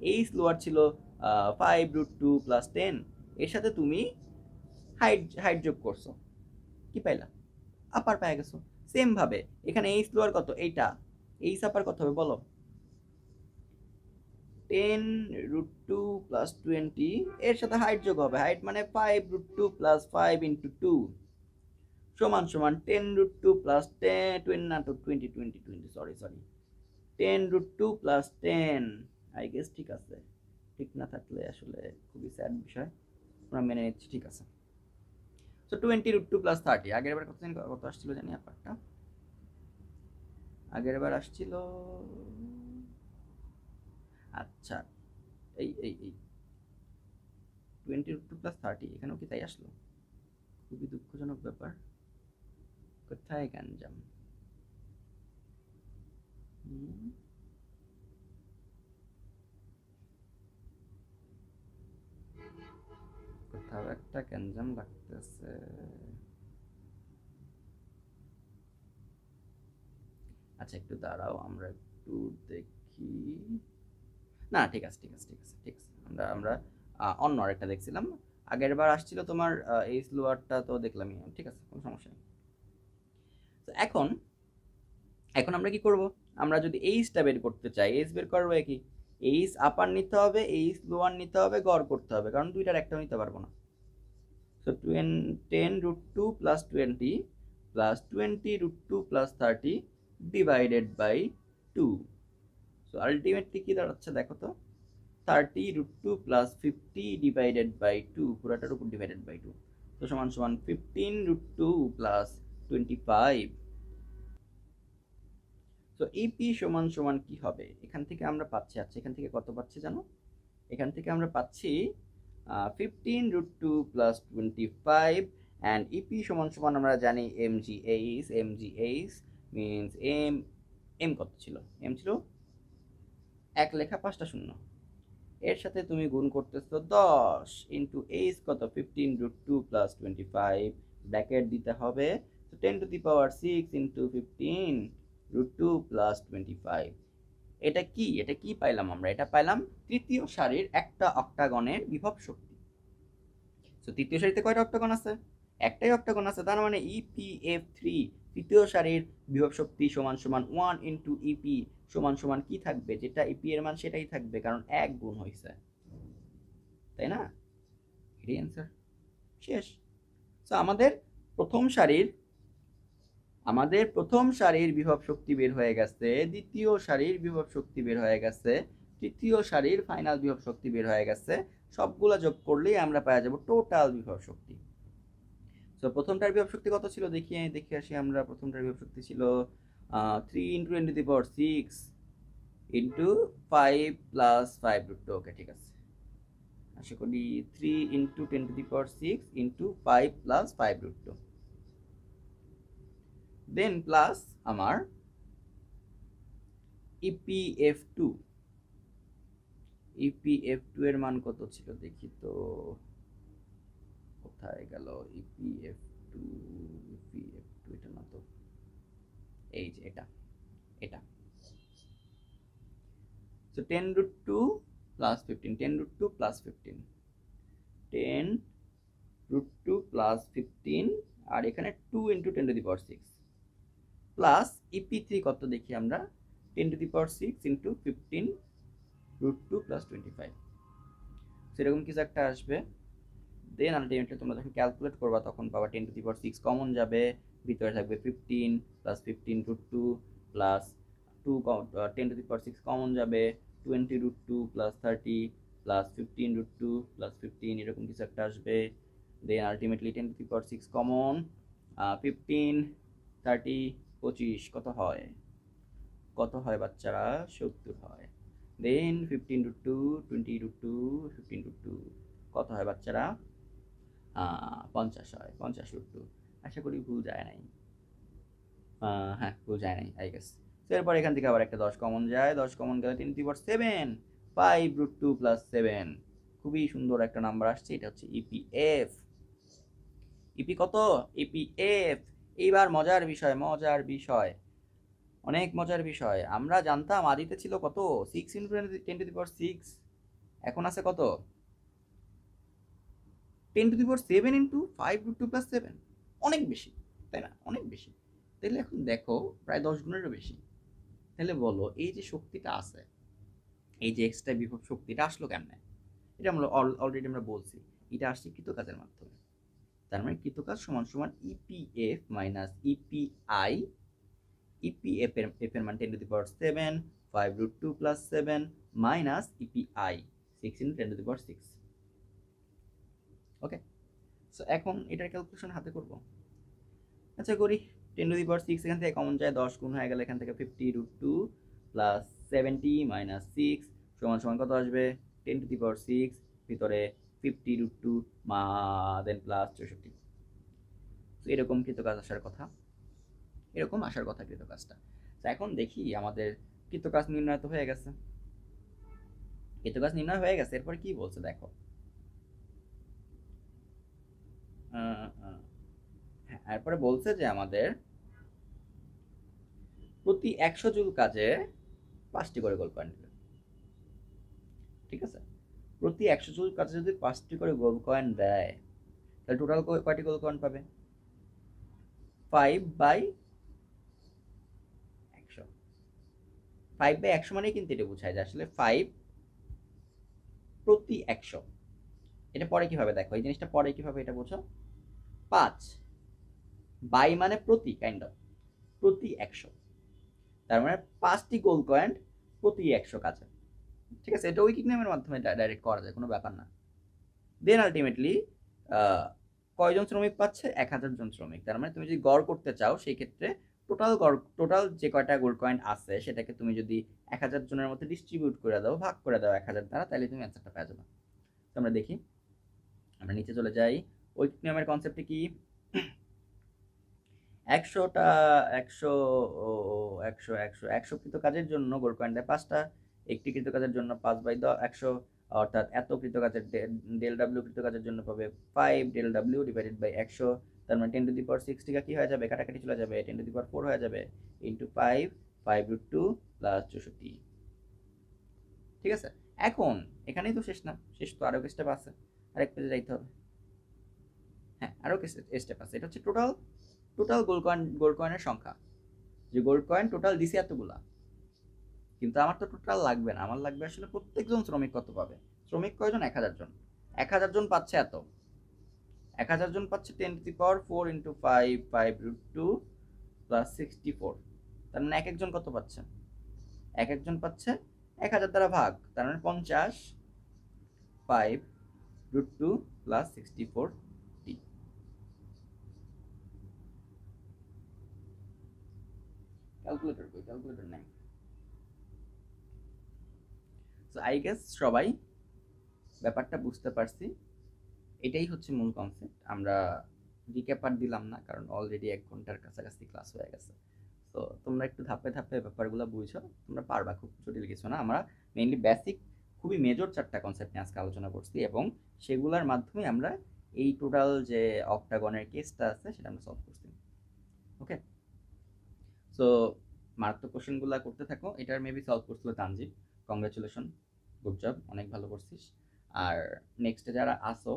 এই স্লোয়ার ছিল 5√2 প্লাস 10, এর সাথে তুমি হাইট যোগ করছো, কি পাইলা? আপার পেয়ে গেছো। সেম ভাবে এখানে এই স্লোয়ার কত, এইটা, এই আপার কত হবে বলো? 10√2 প্লাস 20, এর সাথে হাইট যোগ হবে, হাইট মানে 5√2 প্লাস 5 × 2 সমান সমান 10√2 প্লাস 10 না তো 20 সরি 10√2 প্লাস 10, আই গেস ঠিক আছে। ঠিক না থাকলে আসলে খুবই স্যাড বিষয়, আমরা মেনে নিচ্ছি, ঠিক আছে। সো 20√2 প্লাস 30, আগের বার কত আসছিল জানি আপনারটা, আগের বার আসছিল, আচ্ছা এই এই এই 20√2 প্লাস 30, এখানেও কি তাই আসলো? খুবই দুঃখজনক ব্যাপার, কোথায় গ্যাঞ্জাম? কোথাও একটা গ্যাঞ্জাম লাগতেছে। আচ্ছা একটু দাঁড়াও, আমরা একটু দেখি। না ঠিক আছে ঠিক আছে ঠিক আছে ঠিক আছে, আমরা অন্য আরেকটা দেখছিলাম। আগের বার আসছিল তোমার এই স্লোয়ারটা, তো দেখলামই, ঠিক আছে, কোনো সমস্যা নেই। তো এখন এখন আমরা কি করব, আমরা যদি এইচটা বের করতে চাই, এইচ বের করবো কি, এইচ আপার নিতে হবে, এইচ লোয়ার নিতে হবে, গড় করতে হবে, কারণ দুইটার একটাও নিতে পারবো না। So 10√2 plus 20 plus 20√2 plus 30 divided by 2। So ultimately কি দাঁড়াচ্ছে দেখো তো, 30√2 প্লাস 50 ডিভাইডেড বাই 2, পুরাটার উপর ডিভাইডেড বাই 2, তো সমান সমান 15√2 প্লাস 25। তো ইপি সমান সমান কি হবে, এখান থেকে আমরা পাচ্ছি, আচ্ছা এখান থেকে কত পাচ্ছি জানো, এখান থেকে আমরা পাচ্ছি 15√2 প্লাস 25, অ্যান্ড ইপি সমান সমান আমরা জানি এমজিএইচ মিনস এম কত ছিল, এম ছিল এক লেখা 5টা শূন্য, এর সাথে তুমি গুণ করতেছো 10 ইন্টু এইচ কত 15√2 প্লাস 25, ব্র্যাকেট দিতে হবে। তো 10⁶ ইন্টু 15√2 প্লাস 25, এটা কি, এটা কি পাইলাম আমরা? এটা পাইলাম তৃতীয় সারির একটা অক্টাগনের বিভব শক্তি। তো তৃতীয় সারিতে কয়টা অক্টাগন আছে? একটাই অক্টাগন আছে, তার মানে EPF3 তৃতীয় সারির বিভব শক্তি সমান সমান 1 ইন্টু ইপি সমান সমান কি থাকবে? যেটা ইপি এর মান সেটাই থাকবে, কারণ এক গুণ হয়েছে, তাই না? এটাই অ্যান্সার, শেষ। তো আমাদের প্রথম সারির বিভব শক্তি বের হয়ে গেছে, দ্বিতীয় সারির বিভব শক্তি বের হয়ে গেছে, তৃতীয় সারির ফাইনাল বিভব শক্তি বের হয়ে গেছে। সবগুলা যোগ করলেই আমরা পাওয়া যাব টোটাল বিভব শক্তি। তো প্রথমটার বিভব শক্তি কত ছিল দেখে আসি আমরা। প্রথমটার বিভব শক্তি ছিল 3 ইন্টু 10⁶ ইন্টু 5 প্লাস 5√2। ওকে, ঠিক আছে, আশা করি 3 ইন্টু 10⁶ ইন্টু 5 প্লাস 5√2, দেন প্লাস আমার EPF2 এর মান কত ছিল দেখি তো, কোথায় গেল EPF2? এটা না তো, এই যে এটা এটা তো 10√2 প্লাস 15, 10√2 প্লাস 15, 10√2 প্লাস 15, আর এখানে 2 ইন্টু 10⁶ প্লাস EP3 কত দেখি আমরা, 10⁶ ইন্টু 15√2 প্লাস 25, সেরকম কিছু একটা আসবে। দেন আলটিমেটলি তোমরা যখন ক্যালকুলেট করবা তখন পাবা 10⁶ কমন যাবে, ভিতরে থাকবে 15 প্লাস 15√2 প্লাস 2, 10⁶ কমন যাবে 20√2 প্লাস 30 প্লাস 15√2 প্লাস 15, এরকম কিছু একটা আসবে। দেন আলটিমেটলি 10⁶ কমন 15 30 25 কত হয়? কত হয় বাচ্চারা? 70 হয়। দেন 15√2 20√2 15√2 কত হয় বাচ্চারা? 50 হয়, 50√2। আশা করি ভুল যায় নাই, হ্যাঁ ভুল যায় নাই আই গেস। এরপর এখান থেকে আবার একটা 10 কমন যায়, 10 কমন গেলে 10⁻7 5√2 প্লাস 7, খুবই সুন্দর একটা নাম্বার আসছে, এটা হচ্ছে EPF। ইপি কত? EPF। এইবার মজার বিষয়, অনেক মজার বিষয়। আমরা জানতাম আদিতে ছিল কত 6 ইন্টু 10⁶, এখন আছে কত 10⁻7 ইন্টু 5√2 প্লাস 7, অনেক বেশি, তাই না? অনেক বেশি। তাহলে এখন দেখো প্রায় 10 গুণেরও বেশি। তাহলে বলো এই যে শক্তিটা আছে, এই যে এক্সট্রা বিভব শক্তিটা আসলো কেমনে? এটা আমরা অলরেডি আমরা বলছি, এটা আসছে কৃতকাজের মাধ্যমে। তার মানে কৃতকাজ সমান সমান EPF মাইনাস EPI। EPF এর মান 10⁻7 5√2 প্লাস 7 মাইনাস EPI 6 ইন্টু 10⁻6। ওকে, সো এখন এটার ক্যালকুলেশন হাতে করব। আচ্ছা করি। 10⁻6 এখান থেকে কমন যায়, 10 গুণ হয়ে গেলে এখান থেকে 50√2 প্লাস 70 মাইনাস 6 সমান সমান কত আসবে? 10⁻6 ভিতরে 50√2 দেন প্লাস 64। তো এরকম কৃতকাজ আসার কথা, কৃতকাজটা। তো এখন দেখি আমাদের কৃতকাজ নির্ণয় তো হয়ে গেছে, এরপর কি বলছে দেখো। এরপরে বলছে যে আমাদের প্রতি 100 জুল কাজে 5টি করে গোল কয়েন দেবে। ঠিক আছে, প্রতি 100 জুল কাজে যদি 5টি করে গোল কয়েন দেয় তাহলে টোটাল কয়টি গোল কয়েন পাবে? 5/100। 5/100 মানে কিন্তু এটা বোঝায় যে আসলে 5 প্রতি 100। এটা পরে কিভাবে দেখো, এই জিনিসটা পরে কিভাবে এটা বোঝো। 5 বাই মানে প্রতি, কাইন্ড অফ প্রতি 100, তার মানে 5টি গোল কয়েন প্রতি 100 কাজে। ঠিক আছে, এটা উইকিং নেমের মাধ্যমে ডাইরেক্ট করা যায়, কোনো ব্যাপার না। দেন আলটিমেটলি কয়জন শ্রমিক পাচ্ছে? 1000 জন শ্রমিক। তার মানে তুমি যদি গড় করতে চাও সেই ক্ষেত্রে টোটাল যে কয়টা গোল্ড কয়েন আছে সেটাকে তুমি যদি 1000 জনের মধ্যে ডিস্ট্রিবিউট করে দাও, ভাগ করে দাও 1000 দ্বারা, তাহলে তুমি অ্যান্সারটা পেয়ে যাবে। তো আমরা দেখি, আমরা নিচে চলে যাই। উইকিং নিয়মের কনসেপ্টে কি? 100 কৃত কাজের জন্য গোল্ড কয়েন দেয় 5টা, একটি কৃতকাজের জন্য 5/100, অর্থাৎ এত কৃতকাজের ডেল ডাব্লিউ কৃতকাজের জন্য পাবে 5 ডেল ডাব্লিউ ডিভাইডেড বাই 100, তার মানে 10⁻6 টা কি হয়ে যাবে, কাটাকাটি চলে যাবে, 10⁻4 হয়ে যাবে, ইন্টু 5/√2 প্লাস 64। ঠিক আছে, এখন এখানেই তো শেষ না, শেষ তো আরও স্টেপ আছে, আরেক পেজে যাইতে হবে। হ্যাঁ, আরও স্টেপ আছে। এটা হচ্ছে টোটাল গোল্ড কয়েনের সংখ্যা, যে গোল্ড কয়েন টোটাল দিছে এতগুলা, কিন্তু আমার তো টোটাল লাগবে না, আমার লাগবে আসলে প্রত্যেকজন শ্রমিক কত পাবে। শ্রমিক কয়জন? 1000 জন। 1000 জন পাচ্ছে এত, 1000 জন পাচ্ছে 10⁻4 ইন্টু 5/√2 প্লাস 64। তার মানে এক একজন কত পাচ্ছে? এক একজন পাচ্ছে 1000 দ্বারা ভাগ, তার মানে 50 5√2 প্লাস 64 টি। ক্যালকুলেটর কই? ক্যালকুলেটর নাই। সো আই গেস সবাই ব্যাপারটা বুঝতে পারছি। এটাই হচ্ছে মূল কনসেপ্ট। আমরা রিক্যাপ আর দিলাম না, কারণ অলরেডি 1 ঘন্টার কাছাকাছি ক্লাস হয়ে গেছে। তো তোমরা একটু ধাপে ধাপে ব্যাপারগুলো বুঝো, তোমরা পারবা, খুব জটিল কিছু না। আমরা মেইনলি বেসিক খুবই মেজর 4টা কনসেপ্ট নিয়ে আজকে আলোচনা করছি, এবং সেগুলোর মাধ্যমে আমরা এই টোটাল যে অক্টাগনের কেসটা আছে সেটা আমরা সলভ করছি। ওকে, সো মারাত্মক কোশ্চেনগুলো করতে থাকো। এটার মেবি সলভ করছিল তানজিব, কংগ্রাচুলেশন, গুড জব, অনেক ভালো করছিস। আর নেক্সটে যারা আসো,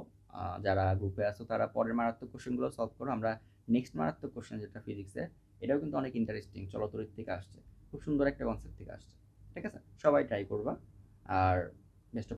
যারা গ্রুপে আসো, তারা পরের মারাত্মক কোশ্চেনগুলো সলভ করো। আমরা নেক্সট মারাত্মক কোশ্চেন যেটা ফিজিক্সের, এটাও কিন্তু অনেক ইন্টারেস্টিং, চলতরিৎ থেকে আসছে, খুব সুন্দর একটা কনসেপ্ট থেকে আসছে। ঠিক আছে, সবাই ট্রাই করবা। আর বেস্ট